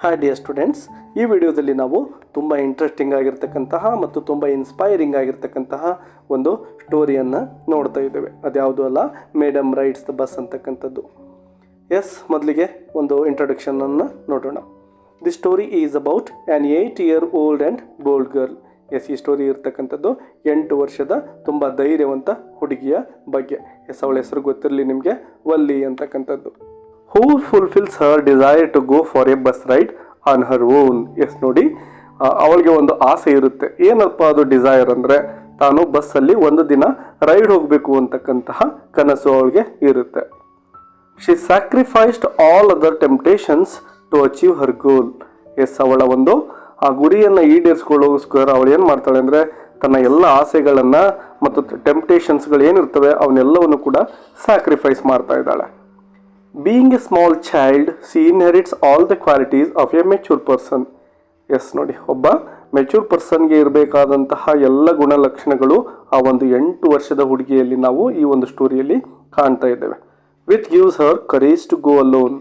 Hi dear students, ಈ ವಿಡಿಯೋದಲ್ಲಿ ನಾವು ತುಂಬ ಇಂಟ್ರೆಸ್ಟಿಂಗ್ ಆಗಿರ್ತಕ್ಕಂತಹ ಮತ್ತು ತುಂಬ ಇನ್ಸ್ಪೈರಿಂಗ್ ಆಗಿರ್ತಕ್ಕಂತಹ ಒಂದು ಸ್ಟೋರಿಯನ್ನು ನೋಡ್ತಾ ಇದ್ದೇವೆ. ಅದ್ಯಾವುದು ಅಲ್ಲ, ಮೇಡಮ್ ರೈಡ್ಸ್ ದ ಬಸ್ ಅಂತಕ್ಕಂಥದ್ದು. ಎಸ್, ಮೊದಲಿಗೆ ಒಂದು ಇಂಟ್ರೊಡಕ್ಷನನ್ನು ನೋಡೋಣ. The story is about an 8-year-old and bold girl. Yes, ಈ ಸ್ಟೋರಿ ಇರ್ತಕ್ಕಂಥದ್ದು 8 ವರ್ಷದ ತುಂಬ ಧೈರ್ಯವಂತ ಹುಡುಗಿಯ ಬಗ್ಗೆ. ಎಸ್, ಅವಳ ಹೆಸರು ಗೊತ್ತಿರಲಿ ನಿಮಗೆ, ವಲ್ಲಿ ಅಂತಕ್ಕಂಥದ್ದು. Who fulfils her desire to go for a bus ride on her own. Yes ನೋಡಿ, ಅವಳಿಗೆ ಒಂದು ಆಸೆ ಇರುತ್ತೆ. ಏನಪ್ಪ ಅದು ಡಿಸೈರ್ ಅಂದರೆ, ತಾನು ಬಸ್ಸಲ್ಲಿ ಒಂದು ದಿನ ರೈಡ್ ಹೋಗಬೇಕು ಅಂತಕ್ಕಂತಹ ಕನಸು ಅವಳಿಗೆ ಇರುತ್ತೆ. She sacrificed all other temptations to achieve her goal. Yes, ಅವಳ ಒಂದು ಆ ಗುರಿಯನ್ನು ಈಡೇರಿಸ್ಕೊಳ್ಳೋಸ್ಕರ ಅವಳು ಏನು ಮಾಡ್ತಾಳೆ ಅಂದರೆ, ತನ್ನ ಎಲ್ಲ ಆಸೆಗಳನ್ನು ಮತ್ತು ಟೆಂಪ್ಟೇಷನ್ಸ್ಗಳು ಏನಿರ್ತವೆ ಅವನ್ನೆಲ್ಲವನ್ನು ಕೂಡ ಸ್ಯಾಕ್ರಿಫೈಸ್ ಮಾಡ್ತಾ ಇದ್ದಾಳೆ. Being a small child, she inherits all the qualities of a mature person. Yes ನೋಡಿ, ಒಬ್ಬ ಮೆಚೂರ್ ಪರ್ಸನ್ಗೆ ಇರಬೇಕಾದಂತಹ ಎಲ್ಲ ಗುಣಲಕ್ಷಣಗಳು ಆ ಒಂದು 8 ವರ್ಷದ ಹುಡುಗಿಯಲ್ಲಿ ನಾವು ಈ ಒಂದು ಸ್ಟೋರಿಯಲ್ಲಿ ಕಾಣ್ತಾ ಇದ್ದೇವೆ. Which gives her courage to go alone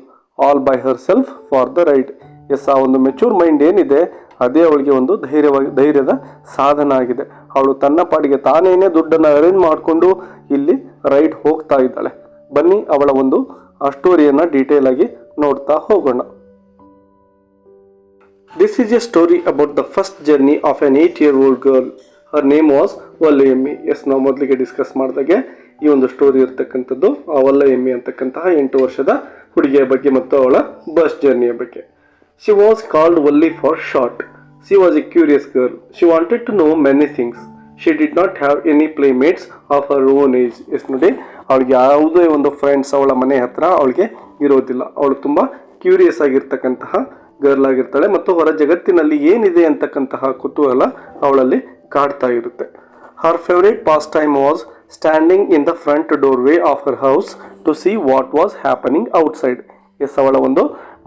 all by herself for the ride. Yes, ಆ ಒಂದು ಮೆಚೂರ್ ಮೈಂಡ್ ಏನಿದೆ ಅದೇ ಅವಳಿಗೆ ಒಂದು ಧೈರ್ಯದ ಸಾಧನ ಆಗಿದೆ. ಅವಳು ತನ್ನ ಪಾಡಿಗೆ ತಾನೇನೇ ದುಡ್ಡನ್ನು ಅರೇಂಜ್ ಮಾಡಿಕೊಂಡು ಇಲ್ಲಿ ರೈಡ್ ಹೋಗ್ತಾ ಇದ್ದಾಳೆ. ಬನ್ನಿ ಅವಳ ಒಂದು ಆ ಸ್ಟೋರಿಯನ್ನು ಡೀಟೇಲ್ ಆಗಿ ನೋಡ್ತಾ ಹೋಗೋಣ. This is a story about the first journey of an 8-year-old girl. Her name was Valli Emmi. Yes, ನಾವು ಮೊದಲಿಗೆ ಡಿಸ್ಕಸ್ ಮಾಡಿದಾಗೆ ಈ ಒಂದು ಸ್ಟೋರಿ ಇರ್ತಕ್ಕಂಥದ್ದು ಆ ವಲ್ಲಿ ಎಮ್ಮಿ ಅಂತಕ್ಕಂತಹ 8 ವರ್ಷದ ಹುಡುಗಿಯ ಬಗ್ಗೆ ಮತ್ತು ಅವಳ ಬಸ್ ಜರ್ನಿಯ ಬಗ್ಗೆ. She was called Valli for short. She was a curious girl. She wanted to know many things. She did not have any playmates of her own age. Yes ನೋಡಿ, ಅವಳಿಗೆ ಯಾವುದೇ ಒಂದು ಫ್ರೆಂಡ್ಸ್ ಅವಳ ಮನೆ ಹತ್ರ ಅವಳಿಗೆ ಇರೋದಿಲ್ಲ. ಅವಳು ತುಂಬ ಕ್ಯೂರಿಯಸ್ ಆಗಿರ್ತಕ್ಕಂತಹ ಗರ್ಲ್ ಆಗಿರ್ತಾಳೆ ಮತ್ತು ಹೊರ ಜಗತ್ತಿನಲ್ಲಿ ಏನಿದೆ ಅಂತಕ್ಕಂತಹ ಕುತೂಹಲ ಅವಳಲ್ಲಿ ಕಾಡ್ತಾ ಇರುತ್ತೆ. Her favourite pastime was standing in the front doorway of her house to see what was happening outside. Yes, ಅವಳ ಒಂದು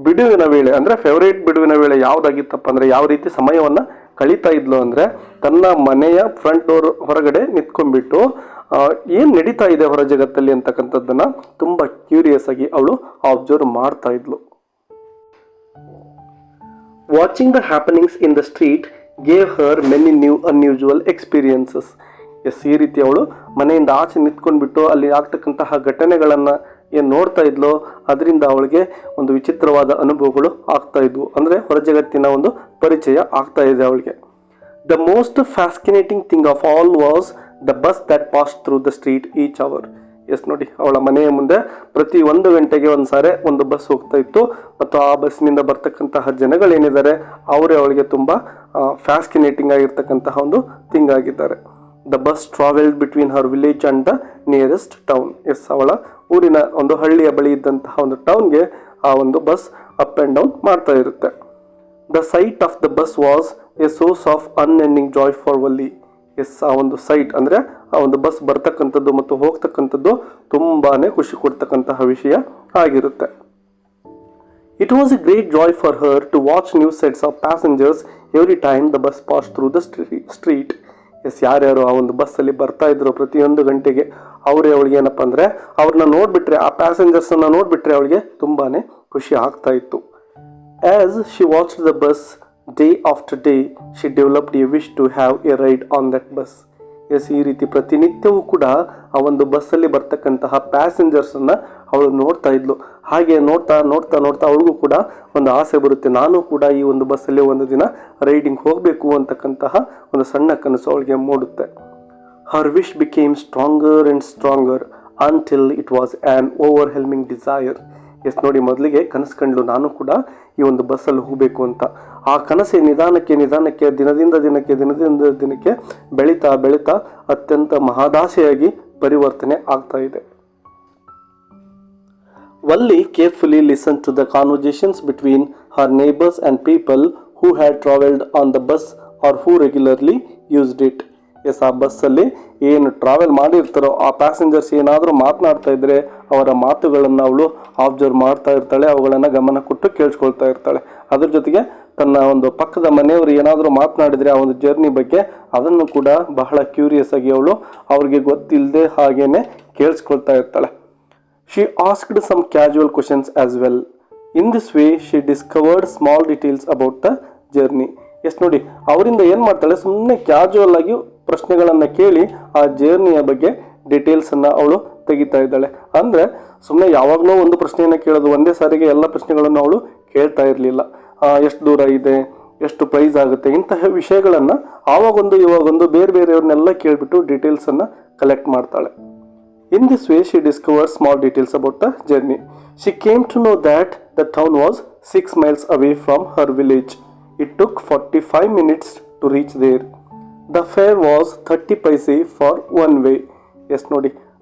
ಬಿಡುವಿನ ವೇಳೆ ಅಂದರೆ ಫೇವ್ರೇಟ್ ಬಿಡುವಿನ ವೇಳೆ ಯಾವುದಾಗಿತ್ತಪ್ಪ ಅಂದರೆ, ಯಾವ ರೀತಿ ಸಮಯವನ್ನು ಕಳೀತಾ ಇದ್ಲು ಅಂದರೆ, ತನ್ನ ಮನೆಯ ಫ್ರಂಟ್ ಡೋರ್ ಹೊರಗಡೆ ನಿಂತ್ಕೊಂಡ್ಬಿಟ್ಟು ಏನು ನಡೀತಾ ಇದೆ ಹೊರ ಜಗತ್ತಲ್ಲಿ ಅಂತಕ್ಕಂಥದ್ದನ್ನು ತುಂಬ ಕ್ಯೂರಿಯಸ್ ಆಗಿ ಅವಳು ಅಬ್ಸರ್ವ್ ಮಾಡ್ತಾ ಇದ್ಲು. Watching the happenings in the street gave her many new unusual experiences. Yes, ಈ ರೀತಿ ಅವಳು ಮನೆಯಿಂದ ಆಚೆ ನಿಂತ್ಕೊಂಡ್ಬಿಟ್ಟು ಅಲ್ಲಿ ಆಗ್ತಕ್ಕಂತಹ ಘಟನೆಗಳನ್ನು ಏನು ನೋಡ್ತಾ ಇದ್ಲೋ ಅದರಿಂದ ಅವಳಿಗೆ ಒಂದು ವಿಚಿತ್ರವಾದ ಅನುಭವಗಳು ಆಗ್ತಾ ಇದ್ವು. ಅಂದರೆ ಹೊರ ಜಗತ್ತಿನ ಒಂದು ಪರಿಚಯ ಆಗ್ತಾ ಇದೆ ಅವಳಿಗೆ. The most fascinating thing of all was the bus that pass through the street each hour. Yes ನೋಡಿ, ಅವಳ ಮನೆಯ ಮುಂದೆ ಪ್ರತಿ 1 ಗಂಟೆಗೆ ಒಂದ್ಸಾರಿ ಒಂದು ಬಸ್ ಹೋಗ್ತಾ ಇತ್ತು ಮತ್ತು ಆ ಬಸ್ನಿಂದ ಬರ್ತಕ್ಕಂತಹ ಜನಗಳೇನಿದ್ದಾರೆ ಅವರೇ ಅವಳಿಗೆ ತುಂಬ ಫ್ಯಾಸ್ಕಿನೇಟಿಂಗ್ ಆಗಿರ್ತಕ್ಕಂತಹ ಒಂದು ಥಿಂಗ್ ಆಗಿದ್ದಾರೆ. The bus travelled between her village and the nearest town. Yes, ಅವಳ ಊರಿನ ಒಂದು ಹಳ್ಳಿಯ ಬಳಿ ಇದ್ದಂತಹ ಒಂದು ಟೌನ್ಗೆ ಆ ಒಂದು ಬಸ್ ಅಪ್ ಆ್ಯಂಡ್ ಡೌನ್ ಮಾಡ್ತಾ ಇರುತ್ತೆ. The sight of the bus was a source of unending joy for Valli. Yes, ಆ ಒಂದು ಸೈಟ್ ಅಂದರೆ ಆ ಒಂದು ಬಸ್ ಬರ್ತಕ್ಕಂಥದ್ದು ಮತ್ತು ಹೋಗ್ತಕ್ಕಂಥದ್ದು ತುಂಬಾ ಖುಷಿ ಕೊಡ್ತಕ್ಕಂತಹ ವಿಷಯ ಆಗಿರುತ್ತೆ. It was a great joy for her to watch new sets of passengers every time the bus pass through the street. Yes, ಯಾರ್ಯಾರು ಆ ಒಂದು ಬಸ್ಸಲ್ಲಿ ಬರ್ತಾ ಇದ್ರು ಪ್ರತಿಯೊಂದು ಗಂಟೆಗೆ ಅವರೇ ಅವಳಿಗೆ ಏನಪ್ಪ ಅಂದರೆ ಅವ್ರನ್ನ ನೋಡಿಬಿಟ್ರೆ, ಆ ಪ್ಯಾಸೆಂಜರ್ಸನ್ನು ನೋಡಿಬಿಟ್ರೆ ಅವಳಿಗೆ ತುಂಬಾ ಖುಷಿ ಆಗ್ತಾ ಇತ್ತು. As she watched the bus day after day she developed a wish to have a ride on that bus. Yes, ಈ ರೀತಿ ಪ್ರತಿನಿತ್ಯವೂ ಕೂಡ ಆ ಒಂದು ಬಸ್ಸಲ್ಲಿ ಬರ್ತಕ್ಕಂತಹ ಪ್ಯಾಸೆಂಜರ್ಸನ್ನು ಅವಳು ನೋಡ್ತಾ ಇದ್ಲು. ಹಾಗೆ ನೋಡ್ತಾ ನೋಡ್ತಾ ನೋಡ್ತಾ ಅವಳಿಗೂ ಕೂಡ ಒಂದು ಆಸೆ ಬರುತ್ತೆ, ನಾನು ಕೂಡ ಈ ಒಂದು ಬಸ್ಸಲ್ಲಿ ಒಂದು ದಿನ ರೈಡಿಂಗ್ ಹೋಗಬೇಕು ಅಂತಕ್ಕಂತಹ ಒಂದು ಸಣ್ಣ ಕನಸು ಅವಳಿಗೆ ಮೂಡುತ್ತೆ. Her wish became stronger and stronger until it was an overwhelming desire. Yes ನೋಡಿ, ಮೊದಲಿಗೆ ಕನಸು ಕಂಡ್ಲು, ನಾನು ಕೂಡ ಈ ಒಂದು ಬಸ್ಸಲ್ಲಿ ಹೋಗಬೇಕು ಅಂತ. ಆ ಕನಸೆ ನಿಧಾನಕ್ಕೆ ದಿನದಿಂದ ದಿನಕ್ಕೆ ಬೆಳೀತಾ ಬೆಳೀತಾ ಅತ್ಯಂತ ಮಹದಾಸೆಯಾಗಿ ಪರಿವರ್ತನೆ ಆಗ್ತಾ ಇದೆ. Valli carefully listened to the conversations between her neighbors and people who had travelled on the bus or who regularly used it. Yes, ಆ ಬಸ್ಸಲ್ಲಿ ಏನು ಟ್ರಾವೆಲ್ ಮಾಡಿರ್ತಾರೋ ಆ ಪ್ಯಾಸೆಂಜರ್ಸ್ ಏನಾದರೂ ಮಾತನಾಡ್ತಾ ಇದ್ದರೆ ಅವರ ಮಾತುಗಳನ್ನು ಅವಳು ಅಬ್ಸರ್ವ್ ಮಾಡ್ತಾ ಇರ್ತಾಳೆ, ಅವುಗಳನ್ನು ಗಮನ ಕೊಟ್ಟು ಕೇಳಿಸ್ಕೊಳ್ತಾ ಇರ್ತಾಳೆ. ಅದ್ರ ಜೊತೆಗೆ ತನ್ನ ಒಂದು ಪಕ್ಕದ ಮನೆಯವರು ಏನಾದರೂ ಮಾತನಾಡಿದರೆ ಆ ಒಂದು ಜರ್ನಿ ಬಗ್ಗೆ ಅದನ್ನು ಕೂಡ ಬಹಳ ಕ್ಯೂರಿಯಸ್ ಆಗಿ ಅವಳು ಅವ್ರಿಗೆ ಗೊತ್ತಿಲ್ಲದೆ ಹಾಗೇನೆ ಕೇಳಿಸ್ಕೊಳ್ತಾ ಇರ್ತಾಳೆ. She asked some casual questions as well. In this way she discovered small details about the journey. Yes ನೋಡಿ, ಅವರಿಂದ ಏನು ಮಾಡ್ತಾಳೆ, ಸುಮ್ಮನೆ ಕ್ಯಾಜುವಲ್ ಆಗಿ ಪ್ರಶ್ನೆಗಳನ್ನು ಕೇಳಿ ಆ ಜರ್ನಿಯ ಬಗ್ಗೆ ಡೀಟೇಲ್ಸನ್ನು ಅವಳು ತೆಗಿತಾ ಇದ್ದಾಳೆ. ಅಂದರೆ ಸುಮ್ಮನೆ ಯಾವಾಗಲೂ ಒಂದು ಪ್ರಶ್ನೆಯನ್ನು ಕೇಳೋದು, ಒಂದೇ ಸಾರಿಗೆ ಎಲ್ಲ ಪ್ರಶ್ನೆಗಳನ್ನು ಅವಳು ಕೇಳ್ತಾ ಇರಲಿಲ್ಲ. ಎಷ್ಟು ದೂರ ಇದೆ, ಎಷ್ಟು ಪ್ರೈಸ್ ಆಗುತ್ತೆ, ಇಂತಹ ವಿಷಯಗಳನ್ನು ಆವಾಗೊಂದು ಇವಾಗೊಂದು ಬೇರೆ ಬೇರೆಯವ್ರನ್ನೆಲ್ಲ ಕೇಳಿಬಿಟ್ಟು ಡೀಟೇಲ್ಸನ್ನು ಕಲೆಕ್ಟ್ ಮಾಡ್ತಾಳೆ. In this way she discover small details about the journey. She came to know that the town was 6 miles away from her village. It took 45 minutes to reach there. The fare was 30 paise for one way. Yes ನೋಡಿ,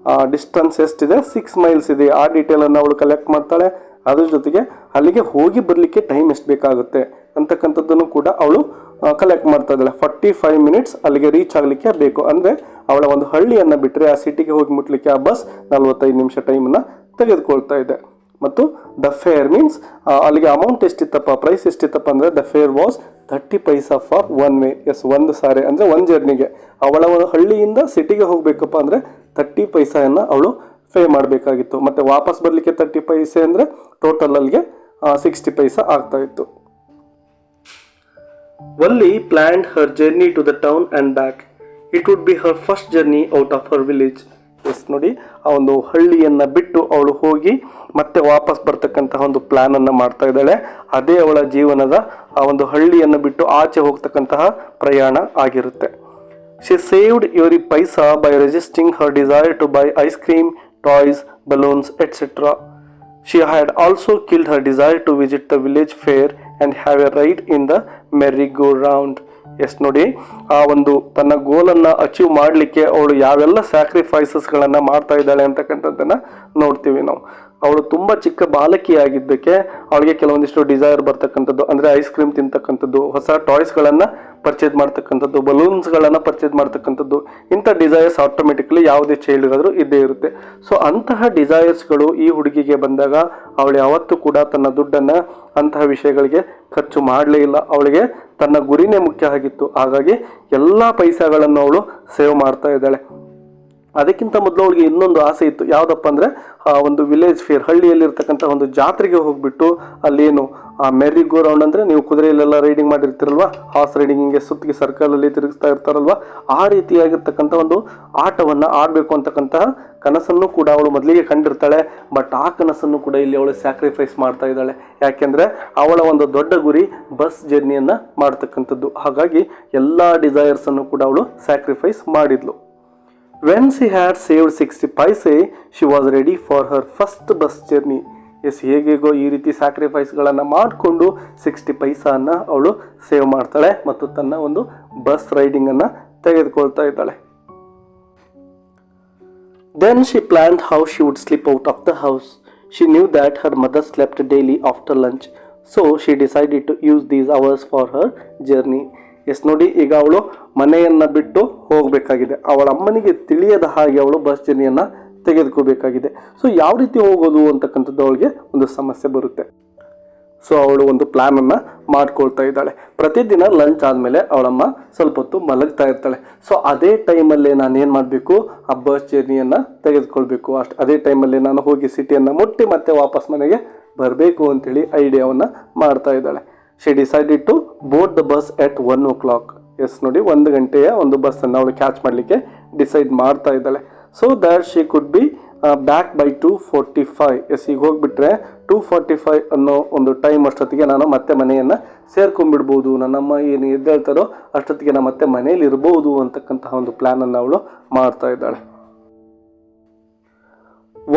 distance ಎಷ್ಟಿದೆ, 6 miles ಇದೆ. ಆ ಡೀಟೇಲನ್ನು ಅವಳು collect ಮಾಡ್ತಾಳೆ. ಅದ್ರ ಜೊತೆಗೆ ಅಲ್ಲಿಗೆ ಹೋಗಿ ಬರಲಿಕ್ಕೆ ಟೈಮ್ ಎಷ್ಟು ಬೇಕಾಗುತ್ತೆ ಅಂತಕ್ಕಂಥದ್ದನ್ನು ಕೂಡ ಅವಳು ಕಲೆಕ್ಟ್ ಮಾಡ್ತಾ ಇದ್ದಾಳೆ. 45 minutes ಅಲ್ಲಿಗೆ ರೀಚ್ ಆಗಲಿಕ್ಕೆ ಬೇಕು. ಅಂದರೆ ಅವಳ ಒಂದು ಹಳ್ಳಿಯನ್ನು ಬಿಟ್ಟರೆ ಆ ಸಿಟಿಗೆ ಹೋಗಿ ಮುಟ್ಲಿಕ್ಕೆ ಆ ಬಸ್ 45 ನಿಮಿಷ ಟೈಮನ್ನು ತೆಗೆದುಕೊಳ್ತಾ ಇದೆ. ಮತ್ತು ದ ಫೇರ್ ಮೀನ್ಸ್ ಅಲ್ಲಿಗೆ ಅಮೌಂಟ್ ಎಷ್ಟಿತ್ತಪ್ಪ, ಪ್ರೈಸ್ ಎಷ್ಟಿತ್ತಪ್ಪ ಅಂದರೆ the fare was 30 paise for one way. Yes, ಒಂದು ಸಾರಿ ಅಂದರೆ ಒಂದು ಜರ್ನಿಗೆ ಅವಳ ಒಂದು ಹಳ್ಳಿಯಿಂದ ಸಿಟಿಗೆ ಹೋಗಬೇಕಪ್ಪ ಅಂದರೆ 30 ಪೈಸೆಯನ್ನು ಅವಳು ಪೇ ಮಾಡಬೇಕಾಗಿತ್ತು. ಮತ್ತು ವಾಪಸ್ ಬರಲಿಕ್ಕೆ 30 ಪೈಸೆ ಅಂದರೆ ಟೋಟಲ್ ಅಲ್ಲಿಗೆ 60 ಪೈಸೆ ಆಗ್ತಾ ಇತ್ತು. Valli planned her journey to the town and back. It would be her first journey out of her village. Yes ನೋಡಿ, ಆ ಒಂದು ಹಳ್ಳಿಯನ್ನು ಬಿಟ್ಟು ಅವಳು ಹೋಗಿ ಮತ್ತೆ ವಾಪಸ್ ಬರ್ತಕ್ಕಂತಹ ಒಂದು ಪ್ಲ್ಯಾನನ್ನು ಮಾಡ್ತಾ ಇದ್ದಾಳೆ. ಅದೇ ಅವಳ ಜೀವನದ ಆ ಒಂದು ಹಳ್ಳಿಯನ್ನು ಬಿಟ್ಟು ಆಚೆ ಹೋಗ್ತಕ್ಕಂತಹ ಪ್ರಯಾಣ ಆಗಿರುತ್ತೆ. She saved every paisa by resisting her desire to buy ice cream, toys, balloons etcetera. She had also killed her desire to visit the village fair and have a ride in the merry-go-round. Yes ನೋಡಿ, ಆ ಒಂದು ತನ್ನ ಗೋಲನ್ನು achieve ಮಾಡಲಿಕ್ಕೆ ಅವಳು ಯಾವೆಲ್ಲ ಸ್ಯಾಕ್ರಿಫೈಸಸ್ಗಳನ್ನು ಮಾಡ್ತಾ ಇದ್ದಾಳೆ ಅಂತಕ್ಕಂಥದ್ದನ್ನು ನೋಡ್ತೀವಿ ನಾವು. ಅವಳು ತುಂಬ ಚಿಕ್ಕ ಬಾಲಕಿಯಾಗಿದ್ದಕ್ಕೆ ಅವಳಿಗೆ ಕೆಲವೊಂದಿಷ್ಟು ಡಿಸೈರ್ ಬರ್ತಕ್ಕಂಥದ್ದು, ಅಂದರೆ ಐಸ್ ಕ್ರೀಮ್ ತಿಂತಕ್ಕಂಥದ್ದು, ಹೊಸ ಟಾಯ್ಸ್ಗಳನ್ನು ಪರ್ಚೇಸ್ ಮಾಡ್ತಕ್ಕಂಥದ್ದು, ಬಲೂನ್ಸ್ಗಳನ್ನು ಪರ್ಚೇಸ್ ಮಾಡ್ತಕ್ಕಂಥದ್ದು, ಇಂಥ ಡಿಸೈರ್ಸ್ ಆಟೋಮೆಟಿಕ್ಲಿ ಯಾವುದೇ ಚೈಲ್ಡ್ಗಾದರೂ ಇದ್ದೇ ಇರುತ್ತೆ. ಸೊ ಅಂತಹ ಡಿಸೈರ್ಸ್ಗಳು ಈ ಹುಡುಗಿಗೆ ಬಂದಾಗ ಅವಳು ಯಾವತ್ತೂ ಕೂಡ ತನ್ನ ದುಡ್ಡನ್ನು ಅಂತಹ ವಿಷಯಗಳಿಗೆ ಖರ್ಚು ಮಾಡಲೇ ಇಲ್ಲ. ಅವಳಿಗೆ ತನ್ನ ಗುರಿನೇ ಮುಖ್ಯ ಆಗಿತ್ತು. ಹಾಗಾಗಿ ಎಲ್ಲ ಪೈಸಾಗಳನ್ನು ಅವಳು ಸೇವ್ ಮಾಡ್ತಾ ಇದ್ದಾಳೆ. ಅದಕ್ಕಿಂತ ಮೊದಲು ಅವಳಿಗೆ ಇನ್ನೊಂದು ಆಸೆ ಇತ್ತು. ಯಾವುದಪ್ಪ ಅಂದರೆ ಒಂದು ವಿಲೇಜ್ ಫೇರ್, ಹಳ್ಳಿಯಲ್ಲಿರ್ತಕ್ಕಂಥ ಒಂದು ಜಾತ್ರೆಗೆ ಹೋಗ್ಬಿಟ್ಟು ಅಲ್ಲೇನು ಮೆರಿ ಗೋ ರೌಂಡ್ ಅಂದರೆ ನೀವು ಕುದುರೆಯಲ್ಲೆಲ್ಲ ರೈಡಿಂಗ್ ಮಾಡಿರ್ತೀರಲ್ವ, ಹಾರ್ಸ್ ರೈಡಿಂಗ್, ಹಿಂಗೆ ಸುತ್ತಿಗೆ ಸರ್ಕಲಲ್ಲಿ ತಿರುಗಿಸ್ತಾ ಇರ್ತಾರಲ್ವ, ಆ ರೀತಿಯಾಗಿರ್ತಕ್ಕಂಥ ಒಂದು ಆಟವನ್ನು ಆಡಬೇಕು ಅಂತಕ್ಕಂತಹ ಕನಸನ್ನು ಕೂಡ ಅವಳು ಮೊದಲಿಗೆ ಕಂಡಿರ್ತಾಳೆ. ಬಟ್ ಆ ಕನಸನ್ನು ಕೂಡ ಇಲ್ಲಿ ಅವಳು ಸ್ಯಾಕ್ರಿಫೈಸ್ ಮಾಡ್ತಾ ಇದ್ದಾಳೆ. ಯಾಕೆಂದರೆ ಅವಳ ಒಂದು ದೊಡ್ಡ ಗುರಿ ಬಸ್ ಜರ್ನಿಯನ್ನು ಮಾಡ್ತಕ್ಕಂಥದ್ದು. ಹಾಗಾಗಿ ಎಲ್ಲ ಡಿಸೈರ್ಸನ್ನು ಕೂಡ ಅವಳು ಸ್ಯಾಕ್ರಿಫೈಸ್ ಮಾಡಿದ್ಲು. When she had saved 60 paise, she was ready for her first bus journey. Yes, ಹೇಗೇಗೋ ಈ ರೀತಿ ಸ್ಯಾಕ್ರಿಫೈಸ್ಗಳನ್ನು ಮಾಡಿಕೊಂಡು 60 ಪೈಸೆಯನ್ನು ಅವಳು ಸೇವ್ ಮಾಡ್ತಾಳೆ ಮತ್ತು ತನ್ನ ಒಂದು ಬಸ್ ರೈಡಿಂಗನ್ನು ತೆಗೆದುಕೊಳ್ತಾ ಇದ್ದಾಳೆ. Then she planned how she would slip out of the house. She knew that her mother slept daily after lunch, so she decided to use these hours for her journey. Yes ನೋಡಿ, ಈಗ ಅವಳು ಮನೆಯನ್ನು ಬಿಟ್ಟು ಹೋಗಬೇಕಾಗಿದೆ. ಅವಳ ಅಮ್ಮನಿಗೆ ತಿಳಿಯದ ಹಾಗೆ ಅವಳು ಬಸ್ ಜರ್ನಿಯನ್ನು ತೆಗೆದುಕೋಬೇಕಾಗಿದೆ. ಸೊ ಯಾವ ರೀತಿ ಹೋಗೋದು ಅಂತಕ್ಕಂಥದ್ದು ಅವಳಿಗೆ ಒಂದು ಸಮಸ್ಯೆ ಬರುತ್ತೆ. ಸೊ ಅವಳು ಒಂದು ಪ್ಲ್ಯಾನನ್ನು ಮಾಡ್ಕೊಳ್ತಾ ಇದ್ದಾಳೆ. ಪ್ರತಿದಿನ ಲಂಚ್ ಆದಮೇಲೆ ಅವಳಮ್ಮ ಸ್ವಲ್ಪ ಹೊತ್ತು ಮಲಗ್ತಾ ಇರ್ತಾಳೆ. ಸೊ ಅದೇ ಟೈಮಲ್ಲೇ ನಾನು ಏನು ಮಾಡಬೇಕು, ಆ ಬಸ್ ಜರ್ನಿಯನ್ನು ತೆಗೆದುಕೊಳ್ಬೇಕು. ಅದೇ ಟೈಮಲ್ಲೇ ನಾನು ಹೋಗಿ ಸಿಟಿಯನ್ನು ಮುಟ್ಟಿ ಮತ್ತೆ ವಾಪಸ್ ಮನೆಗೆ ಬರಬೇಕು ಅಂತೇಳಿ ಐಡಿಯಾವನ್ನು ಮಾಡ್ತಾ ಇದ್ದಾಳೆ. She decided to board the bus at 1 o'clock. Yes ನೋಡಿ, 1 ಗಂಟೆಯ ಒಂದು ಬಸ್ಸನ್ನು ಅವಳು ಕ್ಯಾಚ್ ಮಾಡಲಿಕ್ಕೆ ಡಿಸೈಡ್ ಮಾಡ್ತಾ ಇದ್ದಾಳೆ. So that she could be back by 2:45. Yes, ಈಗ ಹೋಗಿಬಿಟ್ರೆ 2:45 ಅನ್ನೋ ಒಂದು ಟೈಮ್ ಅಷ್ಟೊತ್ತಿಗೆ ನಾನು ಮತ್ತೆ ಮನೆಯನ್ನು ಸೇರ್ಕೊಂಡ್ಬಿಡ್ಬೋದು, ನನ್ನಮ್ಮ ಏನು ಎದ್ದೇಳ್ತಾರೋ ಅಷ್ಟೊತ್ತಿಗೆ ನಾನು ಮತ್ತೆ ಮನೇಲಿ ಇರ್ಬೋದು ಅಂತಕ್ಕಂತಹ ಒಂದು ಪ್ಲ್ಯಾನನ್ನು ಅವಳು ಮಾಡ್ತಾ ಇದ್ದಾಳೆ.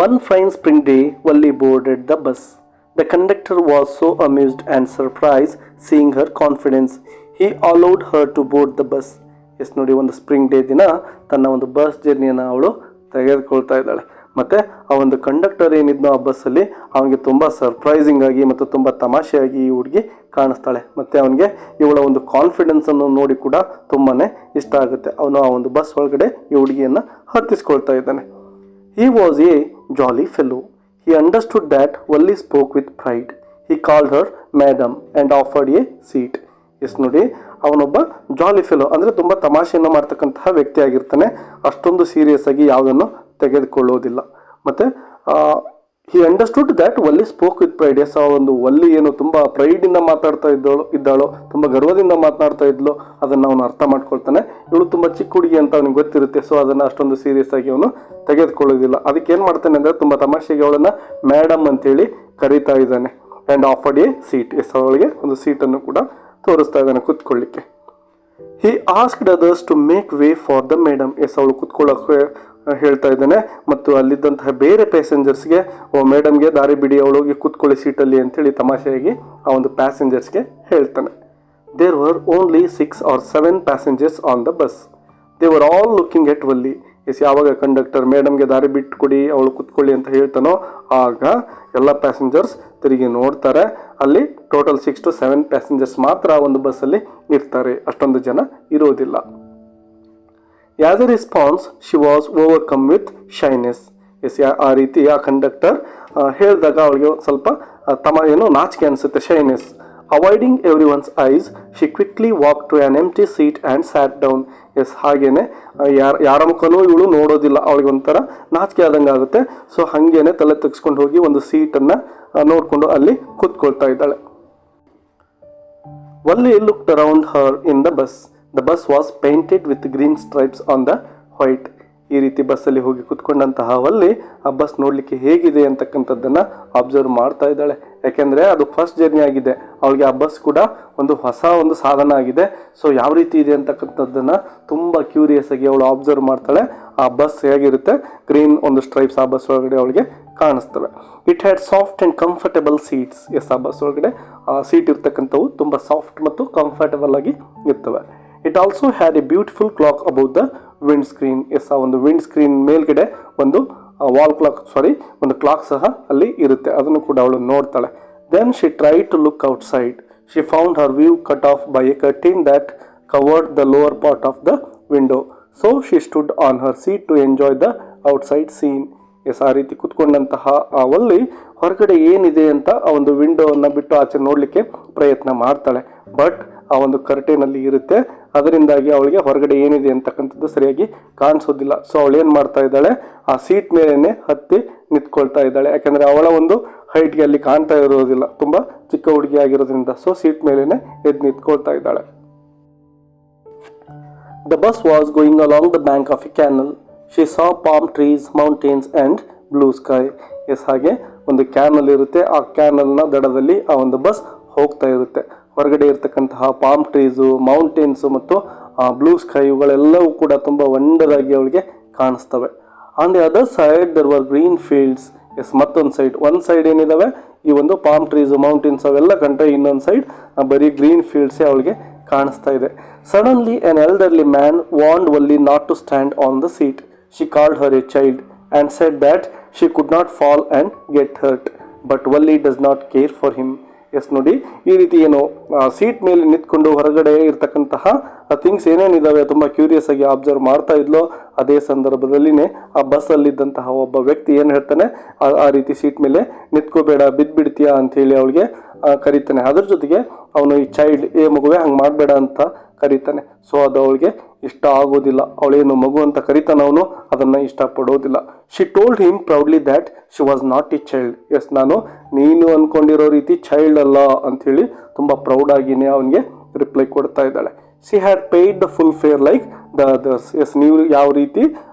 One fine spring day, Valli boarded the bus. The conductor was so amused and surprised seeing her confidence. He allowed her to board the bus. Yes ನೋಡಿ, ಒಂದು ಸ್ಪ್ರಿಂಗ್ ಡೇ ದಿನ ತನ್ನ ಒಂದು ಬಸ್ ಜರ್ನಿಯನ್ನು ಅವಳು ತೆಗೆದುಕೊಳ್ತಾ ಇದ್ದಾಳೆ. ಮತ್ತು ಆ ಒಂದು ಕಂಡಕ್ಟರ್ ಏನಿದ್ನೋ ಆ ಬಸ್ಸಲ್ಲಿ ಅವನಿಗೆ ತುಂಬ ಸರ್ಪ್ರೈಸಿಂಗ್ ಆಗಿ ಮತ್ತು ತುಂಬ ತಮಾಷೆಯಾಗಿ ಈ ಹುಡುಗಿ ಕಾಣಿಸ್ತಾಳೆ. ಮತ್ತು ಅವನಿಗೆ ಇವಳ ಒಂದು ಕಾನ್ಫಿಡೆನ್ಸನ್ನು ನೋಡಿ ಕೂಡ ತುಂಬಾ ಇಷ್ಟ ಆಗುತ್ತೆ. ಅವನು ಆ ಒಂದು ಬಸ್ ಒಳಗಡೆ ಈ ಹುಡುಗಿಯನ್ನು ಹತ್ತಿಸ್ಕೊಳ್ತಾ ಇದ್ದಾನೆ. He was a jolly fellow. He understood that Valli spoke with pride. He called her madam and offered a seat. Yes ನೋಡಿ, ಅವನೊಬ್ಬ ಜಾಲಿ ಫೆಲೋ ಅಂದರೆ ತುಂಬ ತಮಾಷೆಯನ್ನು ಮಾಡ್ತಕ್ಕಂತಹ ವ್ಯಕ್ತಿ ಆಗಿರ್ತಾನೆ. ಅಷ್ಟೊಂದು ಸೀರಿಯಸ್ ಆಗಿ ಯಾವುದನ್ನು ತೆಗೆದುಕೊಳ್ಳೋದಿಲ್ಲ. ಮತ್ತು he understood that Valli spoke with pride. Yes, ಆ ಒಂದು ವಲ್ಲಿ ಏನು ತುಂಬ ಪ್ರೈಡಿಂದ ಮಾತಾಡ್ತಾ ಇದ್ದಾಳೋ, ತುಂಬ ಗರ್ವದಿಂದ ಮಾತನಾಡ್ತಾ ಇದ್ಲು, ಅದನ್ನು ಅವನು ಅರ್ಥ ಮಾಡ್ಕೊಳ್ತಾನೆ. ಇವಳು ತುಂಬ ಚಿಕ್ಕ ಹುಡುಗಿ ಅಂತ ಅವನಿಗೆ ಗೊತ್ತಿರುತ್ತೆ. ಸೊ ಅದನ್ನು ಅಷ್ಟೊಂದು ಸೀರಿಯಸ್ ಆಗಿ ಅವನು ತೆಗೆದುಕೊಳ್ಳೋದಿಲ್ಲ. ಅದಕ್ಕೆ ಏನು ಮಾಡ್ತಾನೆ ಅಂದರೆ ತುಂಬ ತಮಾಷೆಗೆ ಅವಳನ್ನು ಮೇಡಮ್ ಅಂತೇಳಿ ಕರೀತಾ ಇದ್ದಾನೆ. And offered a seat. Yes, ಅವಳಿಗೆ ಒಂದು ಸೀಟನ್ನು ಕೂಡ ತೋರಿಸ್ತಾ ಇದ್ದಾನೆ ಕೂತ್ಕೊಳ್ಳಿಕ್ಕೆ. He asked others to make way for the madam. Yes, ಅವಳು ಕೂತ್ಕೊಳ್ಳೋಕೆ ಹೇಳ್ತಾ ಇದ್ದಾನೆ ಮತ್ತು ಅಲ್ಲಿದ್ದಂತಹ ಬೇರೆ ಪ್ಯಾಸೆಂಜರ್ಸ್ಗೆ, ಓ ಮೇಡಮ್ಗೆ ದಾರಿ ಬಿಡಿ, ಅವಳಿಗೆ ಕೂತ್ಕೊಳ್ಳಿ ಸೀಟಲ್ಲಿ ಅಂತೇಳಿ ತಮಾಷೆಯಾಗಿ ಆ ಒಂದು ಪ್ಯಾಸೆಂಜರ್ಸ್ಗೆ ಹೇಳ್ತಾನೆ. There were only 6 or 7 passengers on the bus. They were all looking at Valli. Yes, ಯಾವಾಗ ಕಂಡಕ್ಟರ್ ಮೇಡಮ್ಗೆ ದಾರಿ ಬಿಟ್ಟು ಕೊಡಿ, ಅವಳು ಕೂತ್ಕೊಳ್ಳಿ ಅಂತ ಹೇಳ್ತಾನೋ ಆಗ ಎಲ್ಲ ಪ್ಯಾಸೆಂಜರ್ಸ್ ತಿರುಗಿ ನೋಡ್ತಾರೆ. ಅಲ್ಲಿ ಟೋಟಲ್ 6 to 7 passengers ಮಾತ್ರ ಒಂದು ಬಸ್ಸಲ್ಲಿ ಇರ್ತಾರೆ, ಅಷ್ಟೊಂದು ಜನ ಇರೋದಿಲ್ಲ. As a response she was overcome with shyness. Yes, ಆ ರೀತಿ ಆ ಕಂಡಕ್ಟರ್ ಹೇಳಿದಾಗ ಅವಳಿಗೆ ಸ್ವಲ್ಪ ನಾಚಿಕೆ ಅನಿಸುತ್ತೆ, shyness. Avoiding everyone's eyes she quickly walk to an empty seat and sat down. Yes, ಹಾಗೇನೆ ಯಾರ ಮುಖನೂ ಇವಳು ನೋಡೋದಿಲ್ಲ, ಅವಳಿಗೆ ಒಂಥರ ನಾಚಿಕೆ ಆದಂಗೆ ಆಗುತ್ತೆ. ಸೊ ಹಾಗೇನೆ ತಲೆ ತೆಗೆಸ್ಕೊಂಡು ಹೋಗಿ ಒಂದು ಸೀಟನ್ನು ನೋಡಿಕೊಂಡು ಅಲ್ಲಿ ಕೂತ್ಕೊಳ್ತಾ ಇದ್ದಾಳೆ. Valli looked around her in the bus. The bus was painted with green stripes on the white. ಈ ರೀತಿ ಬಸ್ಸಲ್ಲಿ ಹೋಗಿ ಕೂತ್ಕೊಂಡಂತಹ ವಲ್ಲಿ ಆ ಬಸ್ ನೋಡಲಿಕ್ಕೆ ಹೇಗಿದೆ ಅಂತಕ್ಕಂಥದ್ದನ್ನು ಅಬ್ಸರ್ವ್ ಮಾಡ್ತಾ ಇದ್ದಾಳೆ. ಯಾಕೆಂದರೆ ಅದು ಫಸ್ಟ್ ಜರ್ನಿ ಆಗಿದೆ, ಅವಳಿಗೆ ಆ ಬಸ್ ಕೂಡ ಒಂದು ಹೊಸ ಒಂದು ಸಾಧನ ಆಗಿದೆ. ಸೊ ಯಾವ ರೀತಿ ಇದೆ ಅಂತಕ್ಕಂಥದ್ದನ್ನು ತುಂಬ ಕ್ಯೂರಿಯಸ್ ಆಗಿ ಅವಳು ಅಬ್ಸರ್ವ್ ಮಾಡ್ತಾಳೆ. ಆ ಬಸ್ ಹೇಗಿರುತ್ತೆ, ಗ್ರೀನ್ ಒಂದು ಸ್ಟ್ರೈಪ್ಸ್ ಆ ಬಸ್ ಒಳಗಡೆ ಅವಳಿಗೆ ಕಾಣಿಸ್ತವೆ. It had soft and comfortable seats. Yes, ಆ ಬಸ್ ಒಳಗಡೆ ಸೀಟ್ ಇರ್ತಕ್ಕಂಥವು ತುಂಬ ಸಾಫ್ಟ್ ಮತ್ತು ಕಂಫರ್ಟಬಲ್ ಆಗಿ ಇರ್ತವೆ. It also had a beautiful clock about the windscreen. Yes, ಆ ಒಂದು ವಿಂಡ್ ಸ್ಕ್ರೀನ್ ಮೇಲ್ಗಡೆ ಒಂದು ಒಂದು ಕ್ಲಾಕ್ ಸಹ ಅಲ್ಲಿ ಇರುತ್ತೆ, ಅದನ್ನು ಕೂಡ ಅವಳು ನೋಡ್ತಾಳೆ. Then she try to look outside. She found her view cut off by a curtain that covered the lower part of the window. So she stood on her seat to enjoy the outside scene. Yes, ಆ ರೀತಿ ಕೂತ್ಕೊಂಡಂತಹ ಆ ವಲ್ಲಿ ಹೊರಗಡೆ ಏನಿದೆ ಅಂತ ಆ ಒಂದು ವಿಂಡೋವನ್ನು ಬಿಟ್ಟು ಆಚೆ ನೋಡಲಿಕ್ಕೆ ಪ್ರಯತ್ನ ಮಾಡ್ತಾಳೆ. ಬಟ್ ಆ ಒಂದು ಕರ್ಟೇನಲ್ಲಿ ಇರುತ್ತೆ, ಅದರಿಂದಾಗಿ ಅವಳಿಗೆ ಹೊರಗಡೆ ಏನಿದೆ ಅಂತಕ್ಕಂಥದ್ದು ಸರಿಯಾಗಿ ಕಾಣಿಸೋದಿಲ್ಲ. ಸೊ ಅವಳು ಏನು ಮಾಡ್ತಾ ಇದ್ದಾಳೆ, ಆ ಸೀಟ್ ಮೇಲೇ ಹತ್ತಿ ನಿಂತ್ಕೊಳ್ತಾ ಇದ್ದಾಳೆ. ಯಾಕೆಂದರೆ ಅವಳ ಒಂದು ಹೈಟ್ಗೆ ಅಲ್ಲಿ ಕಾಣ್ತಾ ಇರೋದಿಲ್ಲ, ತುಂಬ ಚಿಕ್ಕ ಹುಡುಗಿ ಆಗಿರೋದ್ರಿಂದ. ಸೊ ಸೀಟ್ ಮೇಲೇ ಎದ್ದು ನಿಂತ್ಕೊಳ್ತಾ ಇದ್ದಾಳೆ. The bus was going along the bank of a canal. She saw palm trees, mountains and blue sky. Yes, ಹಾಗೆ ಒಂದು ಕ್ಯಾನಲ್ ಇರುತ್ತೆ, ಆ ಕ್ಯಾನಲ್ನ ದಡದಲ್ಲಿ ಆ ಒಂದು ಬಸ್ ಹೋಗ್ತಾ ಇರುತ್ತೆ. ಹೊರಗಡೆ ಇರತಕ್ಕಂತಹ ಪಾಮ್ ಟ್ರೀಸು, ಮೌಂಟೇನ್ಸು ಮತ್ತು ಬ್ಲೂ ಸ್ಕೈ ಇವುಗಳೆಲ್ಲವೂ ಕೂಡ ತುಂಬ ವಂಡರ್ ಆಗಿ ಅವಳಿಗೆ ಕಾಣಿಸ್ತವೆ. On the other side there were green fields. Yes, ಮತ್ತೊಂದು ಒಂದು ಸೈಡ್ ಏನಿದಾವೆ ಈ ಒಂದು ಪಾಮ್ ಟ್ರೀಸು, ಮೌಂಟೇನ್ಸ್ ಅವೆಲ್ಲ ಕಂಡ್ರೆ ಇನ್ನೊಂದು ಸೈಡ್ ಬರೀ ಗ್ರೀನ್ ಫೀಲ್ಡ್ಸೇ ಅವಳಿಗೆ ಕಾಣಿಸ್ತಾ ಇದೆ. Suddenly an elderly man warned Valli not to stand on the seat. She called her a child and said that she could not fall and get hurt. But Valli does not care for him. Yes, ನೋಡಿ, ಈ ರೀತಿ ಏನು seat ಮೇಲೆ ನಿಂತ್ಕೊಂಡು ಹೊರಗಡೆ ಇರ್ತಕ್ಕಂತಹ things ಏನೇನಿದ್ದಾವೆ ತುಂಬ curious ಆಗಿ ಅಬ್ಸರ್ವ್ ಮಾಡ್ತಾ ಇದ್ಲೋ, ಅದೇ ಸಂದರ್ಭದಲ್ಲಿನೇ ಆ ಬಸ್ಸಲ್ಲಿದ್ದಂತಹ ಒಬ್ಬ ವ್ಯಕ್ತಿ ಏನು ಹೇಳ್ತಾನೆ, ಆ ರೀತಿ ಸೀಟ್ ಮೇಲೆ ನಿಂತ್ಕೋಬೇಡ, ಬಿದ್ದುಬಿಡ್ತೀಯಾ ಅಂಥೇಳಿ ಅವಳಿಗೆ ಕರೀತಾನೆ. ಅದ್ರ ಜೊತೆಗೆ ಅವನು ಈ ಚೈಲ್ಡ್, ಮಗುವೆ ಹಂಗೆ ಮಾಡಬೇಡ ಅಂತ ಕರೀತಾನೆ. ಸೊ ಅದು ಅವಳಿಗೆ ಇಷ್ಟ ಆಗೋದಿಲ್ಲ. ಅವಳೇನು ಮಗು ಅಂತ ಕರೀತಾನೆ, ಅವನು ಅದನ್ನು ಇಷ್ಟಪಡೋದಿಲ್ಲ. She told him proudly that she was not a child. Yes, ನೀನು ಅಂದ್ಕೊಂಡಿರೋ ರೀತಿ ಚೈಲ್ಡ್ ಅಲ್ಲ ಅಂಥೇಳಿ ತುಂಬ ಪ್ರೌಡಾಗಿಯೇ ಅವನಿಗೆ ರಿಪ್ಲೈ ಕೊಡ್ತಾ ಇದ್ದಾಳೆ. She had paid the full fare like the others. Yes, ನೀವು ಯಾವ ರೀತಿ